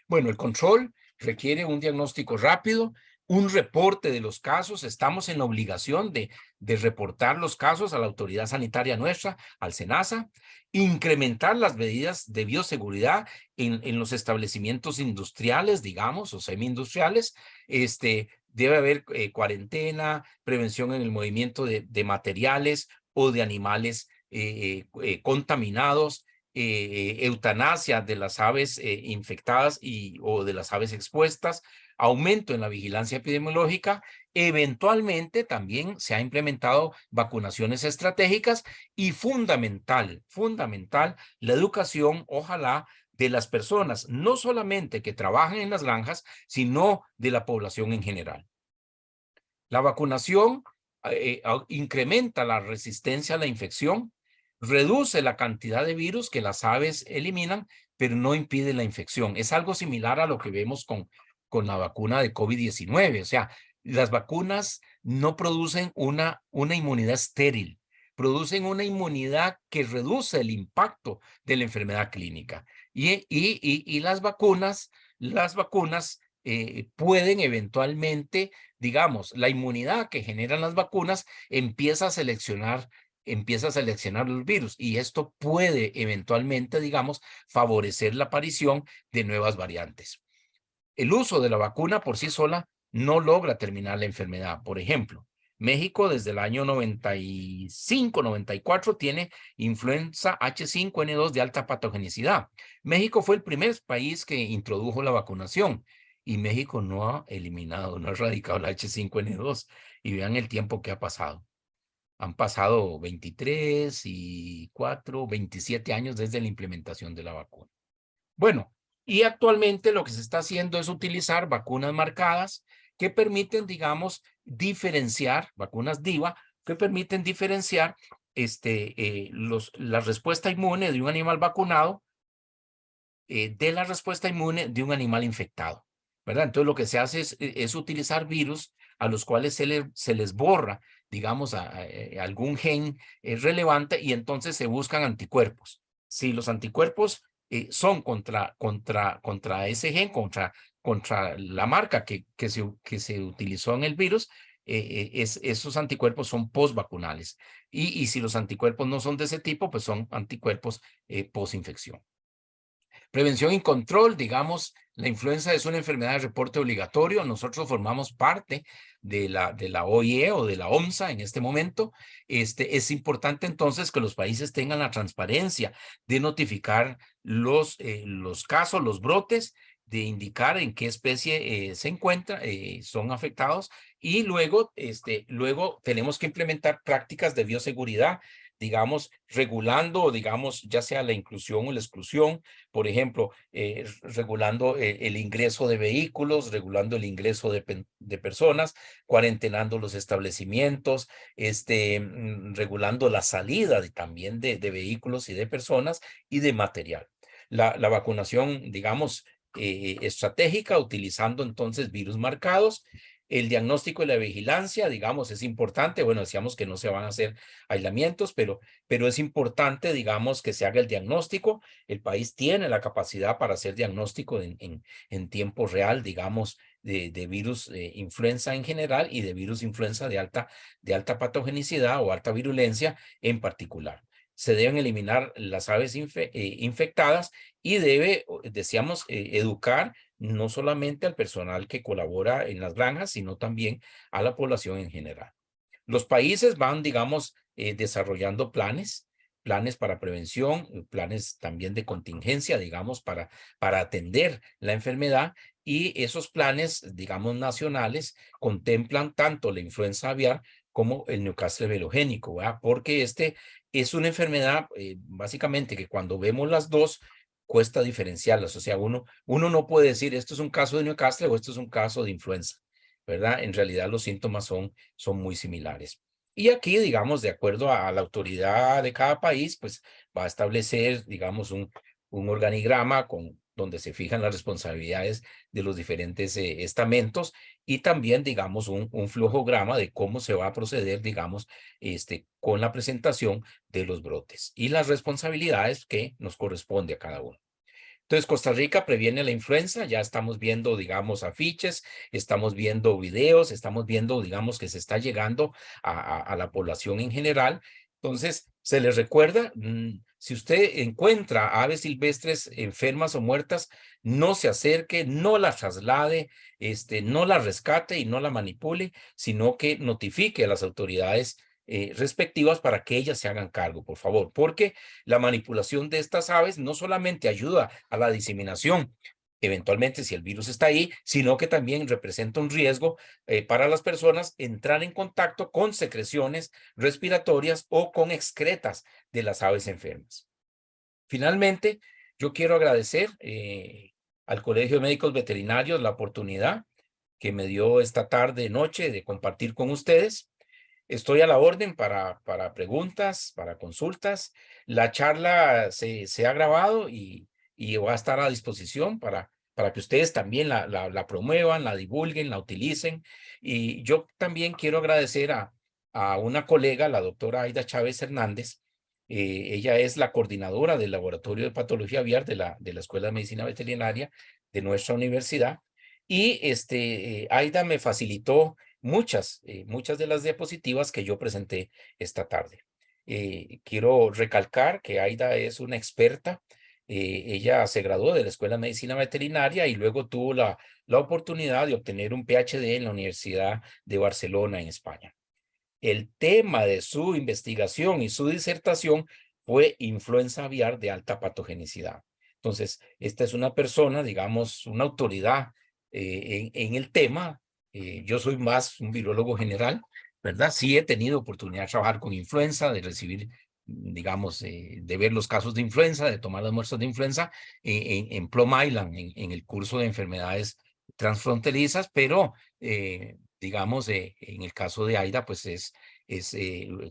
Bueno, el control requiere un diagnóstico rápido, un reporte de los casos. Estamos en la obligación de reportar los casos a la autoridad sanitaria nuestra, al SENASA, incrementar las medidas de bioseguridad en los establecimientos industriales, digamos, o semi-industriales. Debe haber cuarentena, prevención en el movimiento de materiales o de animales contaminados, eutanasia de las aves infectadas o de las aves expuestas, aumento en la vigilancia epidemiológica. Eventualmente también se ha implementado vacunaciones estratégicas y fundamental, la educación, ojalá, de las personas, no solamente que trabajan en las granjas, sino de la población en general. La vacunación incrementa la resistencia a la infección, reduce la cantidad de virus que las aves eliminan, pero no impide la infección. Es algo similar a lo que vemos con la vacuna de COVID-19. O sea, las vacunas no producen una inmunidad estéril, producen una inmunidad que reduce el impacto de la enfermedad clínica. Y las vacunas pueden eventualmente, digamos, la inmunidad que generan las vacunas empieza a seleccionar los virus y esto puede eventualmente, digamos, favorecer la aparición de nuevas variantes. El uso de la vacuna por sí sola no logra terminar la enfermedad. Por ejemplo, México desde el año 95, 94 tiene influenza H5N2 de alta patogenicidad. México fue el primer país que introdujo la vacunación y México no ha eliminado, no ha erradicado la H5N2 y vean el tiempo que ha pasado. Han pasado 23 y 4, 27 años desde la implementación de la vacuna. Bueno, y actualmente lo que se está haciendo es utilizar vacunas marcadas que permiten, digamos, diferenciar, vacunas DIVA, que permiten diferenciar la respuesta inmune de un animal vacunado de la respuesta inmune de un animal infectado, ¿verdad? Entonces lo que se hace es utilizar virus a los cuales se les borra, digamos, algún gen relevante y entonces se buscan anticuerpos. Si los anticuerpos son contra ese gen, contra la marca que se utilizó en el virus, esos anticuerpos son postvacunales. Y si los anticuerpos no son de ese tipo, pues son anticuerpos postinfección. Prevención y control, digamos, la influenza es una enfermedad de reporte obligatorio. Nosotros formamos parte de la OIE o de la OMSA en este momento. Es importante entonces que los países tengan la transparencia de notificar los casos, los brotes, de indicar en qué especie se encuentra, son afectados y luego tenemos que implementar prácticas de bioseguridad digamos, regulando, digamos, ya sea la inclusión o la exclusión, por ejemplo, regulando el ingreso de vehículos, regulando el ingreso de personas, cuarentenando los establecimientos, regulando la salida también de vehículos y de personas y de material. La vacunación, digamos, estratégica, utilizando entonces virus marcados. El diagnóstico y la vigilancia, digamos, es importante. Bueno, decíamos que no se van a hacer aislamientos, pero es importante, digamos, que se haga el diagnóstico. El país tiene la capacidad para hacer diagnóstico en tiempo real, digamos, de virus influenza en general y de virus influenza de alta patogenicidad o alta virulencia en particular. Se deben eliminar las aves infectadas y decíamos, educar no solamente al personal que colabora en las granjas, sino también a la población en general. Los países van, digamos, desarrollando planes para prevención, planes también de contingencia, digamos, para atender la enfermedad, y esos planes, digamos, nacionales contemplan tanto la influenza aviar como el Newcastle velogénico, ¿verdad? Porque es una enfermedad, básicamente, que cuando vemos las dos, cuesta diferenciarlas. O sea, uno no puede decir esto es un caso de Newcastle o esto es un caso de influenza, ¿verdad? En realidad los síntomas son muy similares. Y aquí, digamos, de acuerdo a la autoridad de cada país, pues va a establecer, digamos, un organigrama donde se fijan las responsabilidades de los diferentes estamentos, y también, digamos, un flujograma de cómo se va a proceder, digamos, con la presentación de los brotes y las responsabilidades que nos corresponde a cada uno. Entonces, Costa Rica previene la influenza. Ya estamos viendo, digamos, afiches, estamos viendo videos, estamos viendo, digamos, que se está llegando a la población en general. Entonces, se les recuerda, si usted encuentra aves silvestres enfermas o muertas, no se acerque, no las traslade, no la rescate y no la manipule, sino que notifique a las autoridades respectivas para que ellas se hagan cargo, por favor, porque la manipulación de estas aves no solamente ayuda a la diseminación, eventualmente si el virus está ahí, sino que también representa un riesgo para las personas entrar en contacto con secreciones respiratorias o con excretas de las aves enfermas. Finalmente, yo quiero agradecer al Colegio de Médicos Veterinarios la oportunidad que me dio esta tarde, noche, de compartir con ustedes. Estoy a la orden para preguntas, para consultas. La charla se ha grabado y va a estar a disposición para que ustedes también la promuevan, la divulguen, la utilicen. Y yo también quiero agradecer a una colega, la doctora Aida Chávez Hernández. Ella es la coordinadora del Laboratorio de Patología Aviar de la Escuela de Medicina Veterinaria de nuestra universidad. Y Aida me facilitó muchas de las diapositivas que yo presenté esta tarde. Quiero recalcar que Aida es una experta. Ella se graduó de la Escuela de Medicina Veterinaria y luego tuvo la oportunidad de obtener un PhD en la Universidad de Barcelona, en España. El tema de su investigación y su disertación fue influenza aviar de alta patogenicidad. Entonces, esta es una persona, digamos, una autoridad en el tema. Yo soy más un virólogo general, ¿verdad? Sí he tenido oportunidad de trabajar con influenza, de recibir, digamos, de ver los casos de influenza, de tomar las muestras de influenza en Plum Island, en el curso de enfermedades transfronterizas, pero digamos, en el caso de Aida, pues es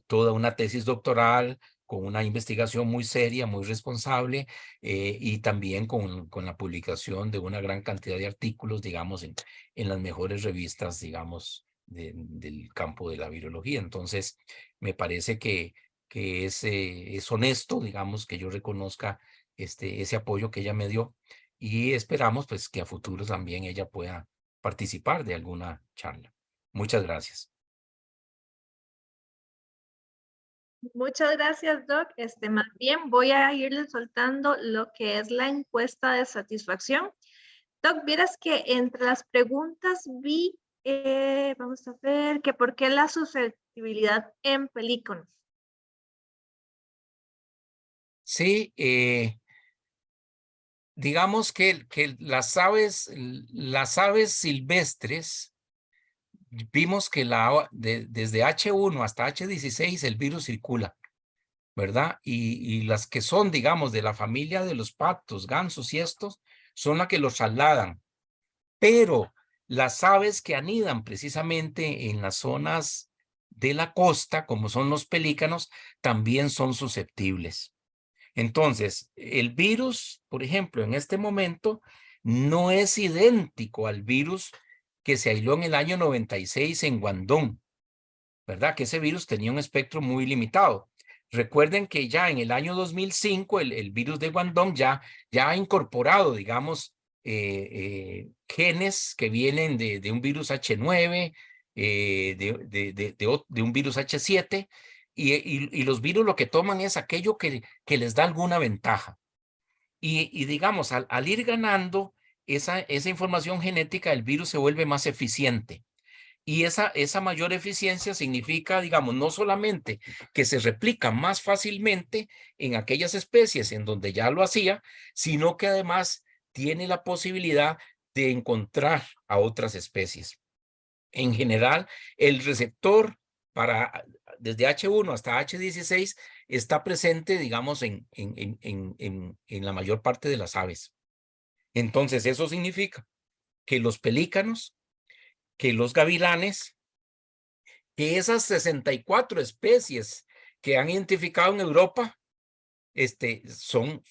toda una tesis doctoral con una investigación muy seria, muy responsable, y también con la publicación de una gran cantidad de artículos, digamos, en las mejores revistas, digamos, del campo de la virología. Entonces, me parece que es honesto, digamos, que yo reconozca ese apoyo que ella me dio, y esperamos pues que a futuro también ella pueda participar de alguna charla. Muchas gracias. Muchas gracias, Doc. Más bien voy a irle soltando lo que es la encuesta de satisfacción. Doc, vieras que entre las preguntas vi, vamos a ver, que por qué la susceptibilidad en pelíconos. Sí, digamos que las aves silvestres, vimos que desde H1 hasta H16 el virus circula. ¿verdad? Y las que son, digamos, de la familia de los patos, gansos y estos, son las que los trasladan. Pero las aves que anidan precisamente en las zonas de la costa, como son los pelícanos, también son susceptibles. Entonces, el virus, por ejemplo, en este momento, no es idéntico al virus que se aisló en el año 96 en Guangdong, ¿verdad? Que ese virus tenía un espectro muy limitado. Recuerden que ya en el año 2005 el virus de Guangdong ya ha incorporado, digamos, genes que vienen de un virus H9, de un virus H7, y los virus lo que toman es aquello que les da alguna ventaja. Y digamos, al ir ganando esa información genética, el virus se vuelve más eficiente. Y esa mayor eficiencia significa, digamos, no solamente que se replica más fácilmente en aquellas especies en donde ya lo hacía, sino que además tiene la posibilidad de encontrar a otras especies. En general, el receptor desde H1 hasta H16 está presente, digamos, en la mayor parte de las aves. Entonces, eso significa que los pelícanos, que los gavilanes, que esas 64 especies que han identificado en Europa, son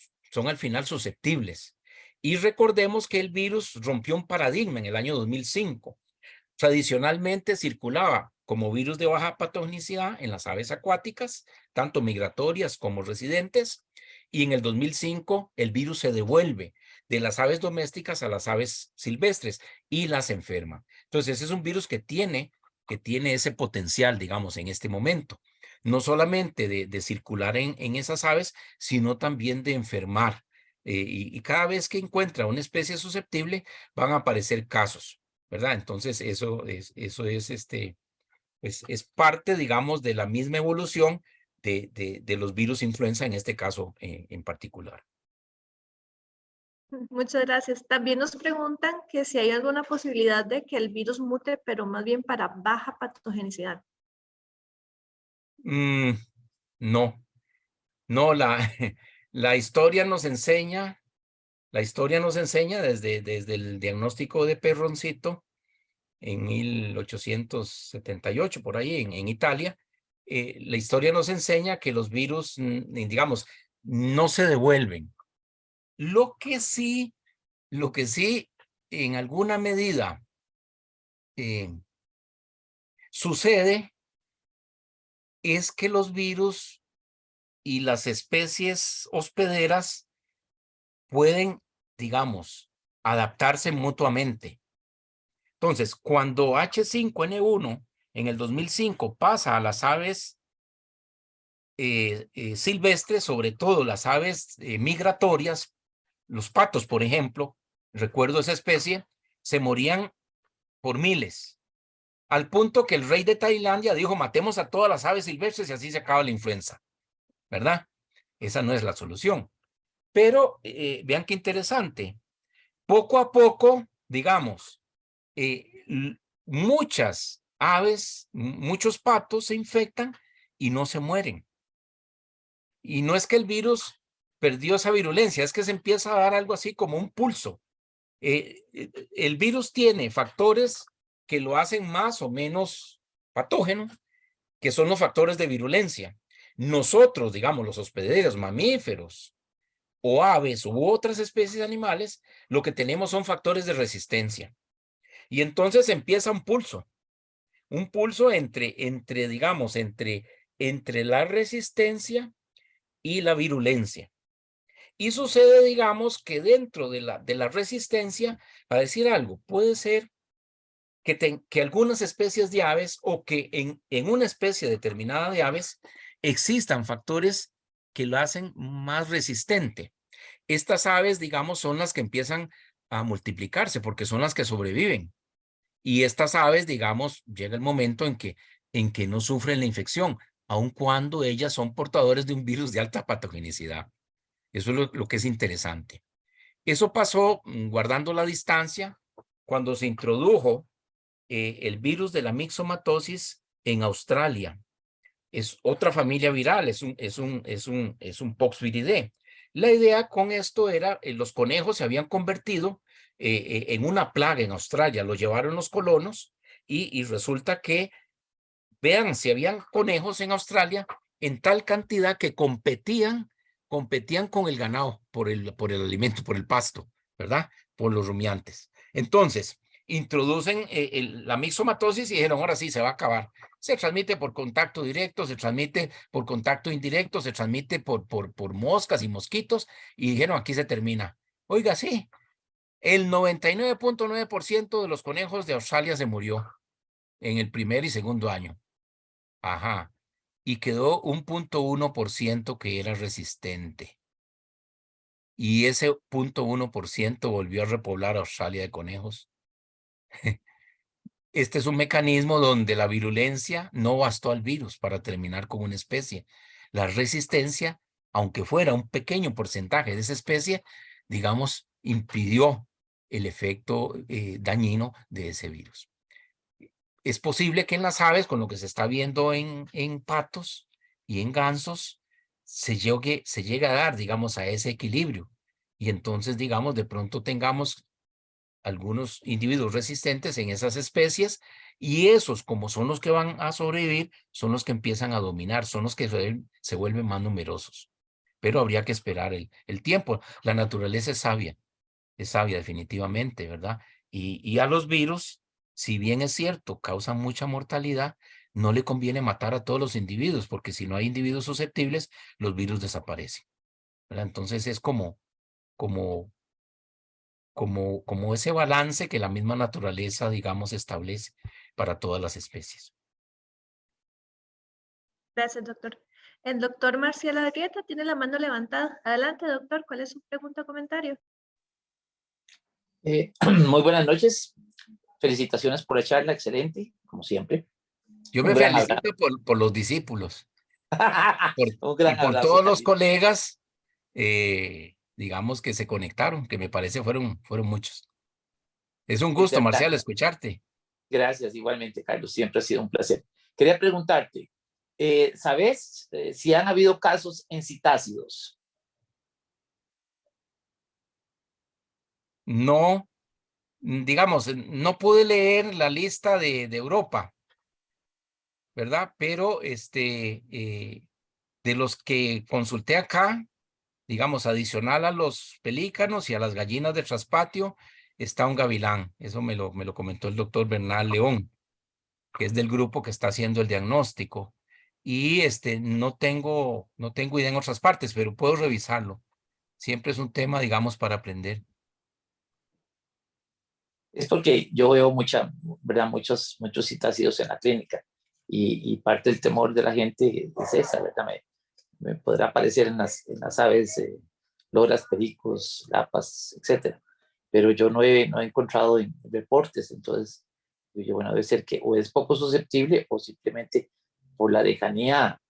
al final susceptibles. Y recordemos que el virus rompió un paradigma en el año 2005. Tradicionalmente circulaba como virus de baja patogenicidad en las aves acuáticas, tanto migratorias como residentes, y en el 2005 el virus se devuelve de las aves domésticas a las aves silvestres y las enferma. Entonces es un virus que tiene ese potencial, digamos, en este momento, no solamente de circular en esas aves, sino también de enfermar. Y cada vez que encuentra una especie susceptible, van a aparecer casos, ¿verdad? Entonces eso es parte, digamos, de la misma evolución de los virus influenza, en este caso en particular. Muchas gracias. También nos preguntan que si hay alguna posibilidad de que el virus mute, pero más bien para baja patogenicidad. No, la historia nos enseña, desde el diagnóstico de Perroncito en 1878, por ahí en Italia. La historia nos enseña que los virus, digamos, no se devuelven. Lo que sí, en alguna medida sucede es que los virus y las especies hospederas pueden, digamos, adaptarse mutuamente. Entonces, cuando H5N1 en el 2005 pasa a las aves silvestres, sobre todo las aves migratorias, los patos, por ejemplo, recuerdo esa especie, se morían por miles, al punto que el rey de Tailandia dijo: matemos a todas las aves silvestres y así se acaba la influenza, ¿verdad? Esa no es la solución. Pero vean qué interesante. Poco a poco, digamos, muchas aves, muchos patos se infectan y no se mueren. Y no es que el virus perdió esa virulencia, es que se empieza a dar algo así como un pulso. El virus tiene factores que lo hacen más o menos patógeno, que son los factores de virulencia. Nosotros, digamos, los hospederos, mamíferos o aves u otras especies animales, lo que tenemos son factores de resistencia. Y entonces empieza un pulso digamos, entre la resistencia y la virulencia. Y sucede, digamos, que dentro de la resistencia, para decir algo, puede ser que algunas especies de aves o que en una especie determinada de aves existan factores que lo hacen más resistente. Estas aves, digamos, son las que empiezan a multiplicarse porque son las que sobreviven. Y estas aves, digamos, llega el momento en que no sufren la infección, aun cuando ellas son portadores de un virus de alta patogenicidad. Eso es lo que es interesante. Eso pasó, guardando la distancia, cuando se introdujo el virus de la mixomatosis en Australia. es otra familia viral, es un Poxviridae. La idea con esto era, los conejos se habían convertido en una plaga en Australia, lo llevaron los colonos y resulta que, vean, si habían conejos en Australia en tal cantidad que competían con el ganado por el alimento, por el pasto, ¿verdad? Por los rumiantes. Entonces, introducen la mixomatosis y dijeron, ahora sí, se va a acabar. Se transmite por contacto directo, se transmite por contacto indirecto, se transmite por moscas y mosquitos, y dijeron, aquí se termina. Oiga, sí, el 99.9% de los conejos de Australia se murió en el primer y segundo año. Ajá. Y quedó un 0.1% que era resistente. Y ese 0.1% volvió a repoblar Australia de conejos. Este es un mecanismo donde la virulencia no bastó al virus para terminar con una especie. La resistencia, aunque fuera un pequeño porcentaje de esa especie, digamos, impidió el efecto dañino de ese virus. Es posible que en las aves, con lo que se está viendo en patos y en gansos, se llegue a dar, digamos, a ese equilibrio. Y entonces, digamos, de pronto tengamos algunos individuos resistentes en esas especies, y esos, como son los que van a sobrevivir, son los que empiezan a dominar, son los que se vuelven más numerosos. Pero habría que esperar el tiempo. La naturaleza es sabia definitivamente, ¿verdad? Y a los virus, si bien es cierto, causan mucha mortalidad, no le conviene matar a todos los individuos, porque si no hay individuos susceptibles, los virus desaparecen, ¿verdad? Entonces es como ese balance que la misma naturaleza, digamos, establece para todas las especies. Gracias, doctor. El doctor Marcial Arrieta tiene la mano levantada. Adelante, doctor. ¿Cuál es su pregunta o comentario? Muy buenas noches. Felicitaciones por la charla, excelente, como siempre. Yo Un me gran abrazo. felicito por los discípulos Un y gran por abrazo, todos los Carlitos. colegas, digamos, que se conectaron, que me parece fueron muchos. Es un gusto, Marcial, Interesante. escucharte. Gracias, igualmente, Carlos. Siempre ha sido un placer. Quería preguntarte, ¿sabes si han habido casos en citácidos? No, digamos, no pude leer la lista de Europa, ¿verdad? Pero de los que consulté acá, digamos, adicional a los pelícanos y a las gallinas de traspatio, está un gavilán. Eso me lo comentó el doctor Bernal León, que es del grupo que está haciendo el diagnóstico. Y no tengo idea en otras partes, pero puedo revisarlo. Siempre es un tema, digamos, para aprender. Es porque yo veo ¿verdad? Muchos citácidos en la clínica y parte del temor de la gente es esa, ¿verdad? Me podrá aparecer en las aves, loras, pericos, lapas, etcétera. Pero yo no he encontrado en reportes, entonces, yo, bueno, debe ser que o es poco susceptible o simplemente por la lejanía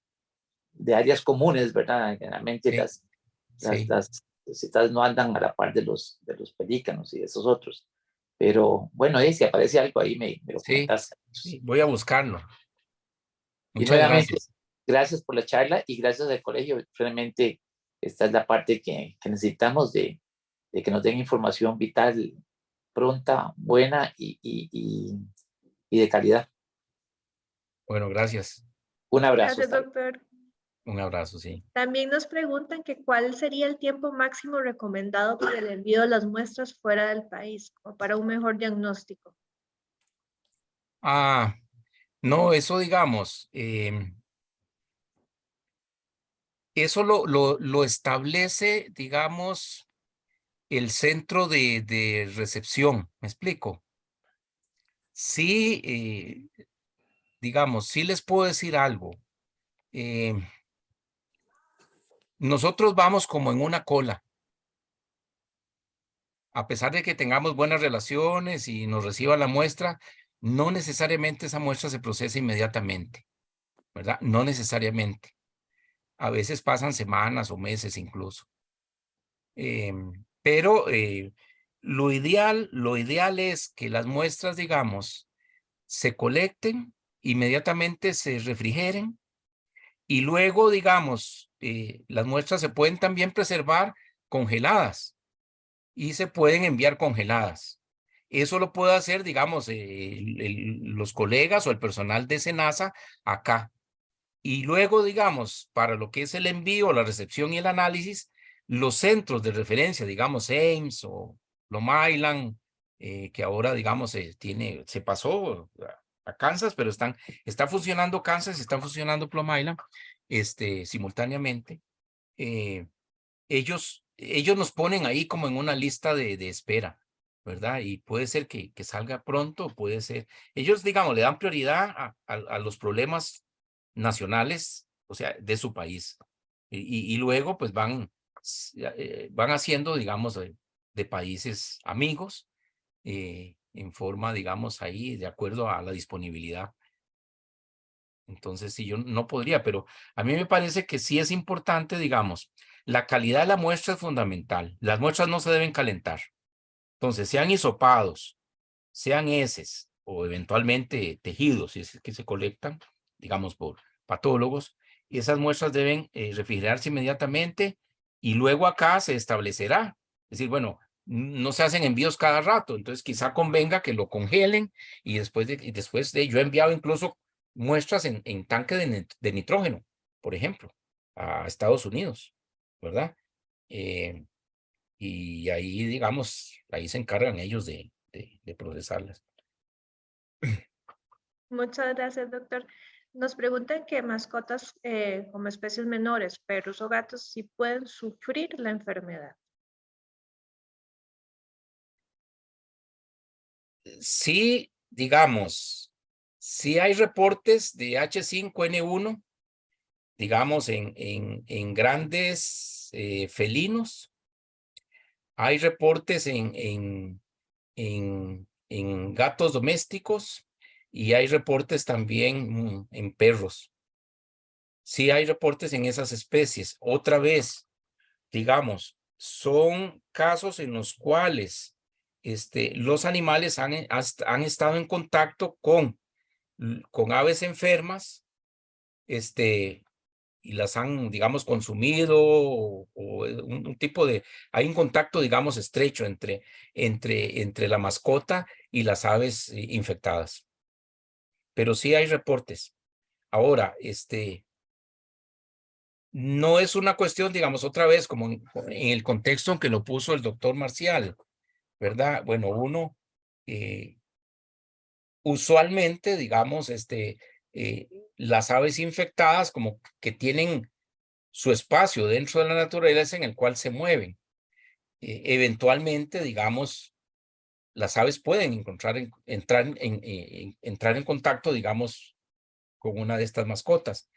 de áreas comunes, ¿verdad? Generalmente Sí, sí. las citas no andan a la par de los pelícanos y de esos otros. Pero bueno, si aparece algo ahí, me lo Sí, comentas. sí, voy a buscarlo. Y Muchas nuevamente, gracias. gracias por la charla y gracias al colegio. Realmente esta es la parte que necesitamos de que nos den información vital, pronta, buena y de calidad. Bueno, gracias. Un abrazo. Gracias, doctor. Un abrazo, sí. También nos preguntan que cuál sería el tiempo máximo recomendado para el envío de las muestras fuera del país o para un mejor diagnóstico. No, eso digamos, eso lo establece, digamos, el centro de recepción. ¿Me explico? Sí, digamos, sí les puedo decir algo. Nosotros vamos como en una cola. A pesar de que tengamos buenas relaciones y nos reciba la muestra, no necesariamente esa muestra se procesa inmediatamente, ¿verdad? No necesariamente. A veces pasan semanas o meses incluso. Pero lo ideal es que las muestras, digamos, se colecten, inmediatamente se refrigeren Y luego, digamos, las muestras se pueden también preservar congeladas y se pueden enviar congeladas. Eso lo puede hacer, digamos, los colegas o el personal de SENASA acá. Y luego, digamos, para lo que es el envío, la recepción y el análisis, los centros de referencia, digamos, Ames o Long Island, que ahora, digamos, se pasó a Kansas, pero está funcionando Kansas, está funcionando Plum Island, simultáneamente. Ellos nos ponen ahí como en una lista de espera, ¿verdad? Y puede ser que salga pronto, puede ser. Ellos, digamos, le dan prioridad a los problemas nacionales, o sea, de su país. Y luego, pues van haciendo, digamos, de países amigos, en forma, digamos, ahí, de acuerdo a la disponibilidad. Entonces, sí, yo no podría, pero a mí me parece que sí es importante, digamos, la calidad de la muestra es fundamental. Las muestras no se deben calentar. Entonces, sean hisopados, sean heces o eventualmente tejidos, si es que se colectan, digamos, por patólogos, y esas muestras deben refrigerarse inmediatamente y luego acá se establecerá. Es decir, bueno, no se hacen envíos cada rato, entonces quizá convenga que lo congelen y después de yo he enviado incluso muestras en tanque de nitrógeno, por ejemplo, a Estados Unidos, ¿verdad? Y ahí, digamos, ahí se encargan ellos de procesarlas. Muchas gracias, doctor. Nos preguntan que mascotas como especies menores, perros o gatos, sí pueden sufrir la enfermedad. Sí, digamos, sí hay reportes de H5N1, digamos, en grandes felinos. Hay reportes en gatos domésticos y hay reportes también en perros. Sí hay reportes en esas especies. Otra vez, digamos, son casos en los cuales los animales han estado en contacto con aves enfermas, y las han, digamos, consumido o un tipo de, hay un contacto, digamos, estrecho entre la mascota y las aves infectadas. Pero sí hay reportes. Ahora, no es una cuestión, digamos, otra vez, como en el contexto en que lo puso el doctor Marcial, ¿verdad? Bueno, uno usualmente, digamos, las aves infectadas como que tienen su espacio dentro de la naturaleza en el cual se mueven. Eventualmente, digamos, las aves pueden entrar en contacto, digamos, con una de estas mascotas.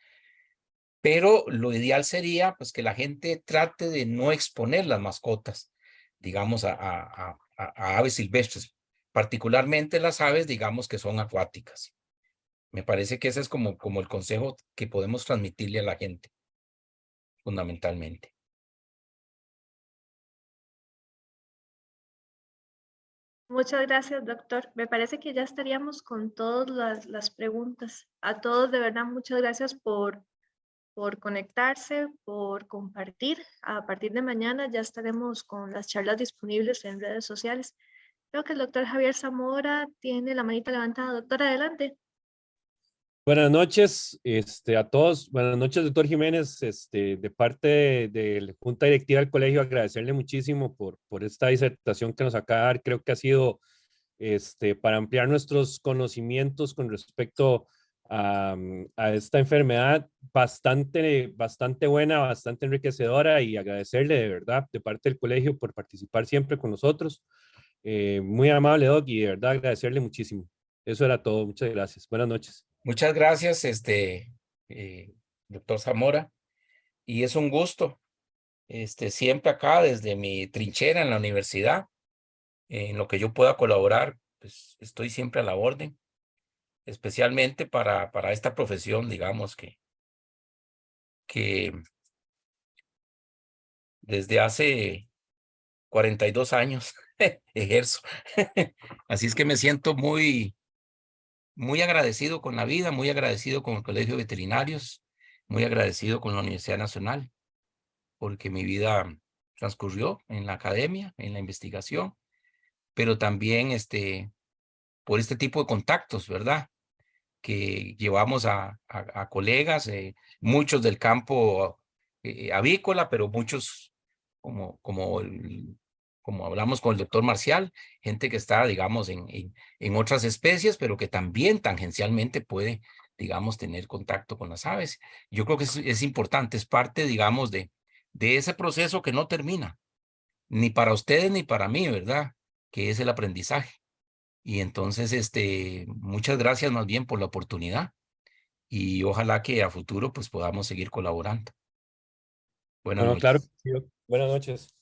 Pero lo ideal sería, pues, que la gente trate de no exponer las mascotas, digamos, a aves silvestres, particularmente las aves, digamos, que son acuáticas. Me parece que ese es como el consejo que podemos transmitirle a la gente, fundamentalmente. Muchas gracias, doctor. Me parece que ya estaríamos con todas las preguntas. A todos, de verdad, muchas gracias por conectarse, por compartir. A partir de mañana ya estaremos con las charlas disponibles en redes sociales. Creo que el doctor Javier Zamora tiene la manita levantada. Doctor, adelante. Buenas noches a todos. Buenas noches, doctor Jiménez. De parte de la Junta Directiva del Colegio, agradecerle muchísimo por esta disertación que nos acaba de dar. Creo que ha sido para ampliar nuestros conocimientos con respecto a esta enfermedad bastante buena, bastante enriquecedora, y agradecerle de verdad de parte del colegio por participar siempre con nosotros. Muy amable, Doc, y de verdad agradecerle muchísimo. Eso era todo. Muchas gracias. Buenas noches. Muchas gracias, doctor Zamora, y es un gusto, siempre acá desde mi trinchera en la universidad, en lo que yo pueda colaborar, pues estoy siempre a la orden, especialmente para esta profesión, digamos, que desde hace 42 años ejerzo. Así es que me siento muy agradecido con la vida, muy agradecido con el Colegio de Veterinarios, muy agradecido con la Universidad Nacional, porque mi vida transcurrió en la academia, en la investigación, pero también por este tipo de contactos, ¿verdad? Que llevamos a colegas, muchos del campo avícola, pero muchos, como hablamos con el doctor Marcial, gente que está, digamos, en otras especies, pero que también tangencialmente puede, digamos, tener contacto con las aves. Yo creo que es importante, es parte, digamos, de ese proceso que no termina, ni para ustedes ni para mí, ¿verdad? Que es el aprendizaje. Y entonces, muchas gracias más bien por la oportunidad y ojalá que a futuro pues podamos seguir colaborando. Buenas Bueno, claro. noches. Sí. Buenas noches.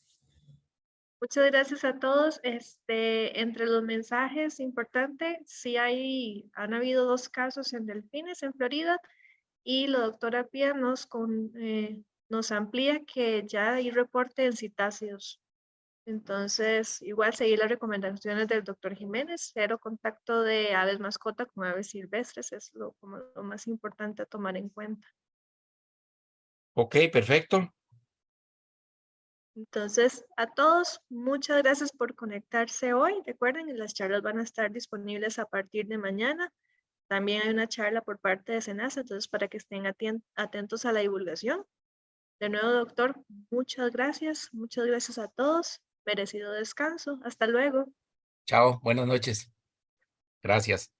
Muchas gracias a todos. Entre los mensajes importante, sí han habido 2 casos en delfines en Florida y la doctora Pía nos amplía que ya hay reporte en citácidos. Entonces, igual seguir las recomendaciones del doctor Jiménez, 0 contacto de aves mascota con aves silvestres es como lo más importante a tomar en cuenta. Ok, perfecto. Entonces, a todos, muchas gracias por conectarse hoy. Recuerden, las charlas van a estar disponibles a partir de mañana. También hay una charla por parte de SENASA, entonces para que estén atentos a la divulgación. De nuevo, doctor, muchas gracias. Muchas gracias a todos. Merecido descanso. Hasta luego. Chao, buenas noches. Gracias.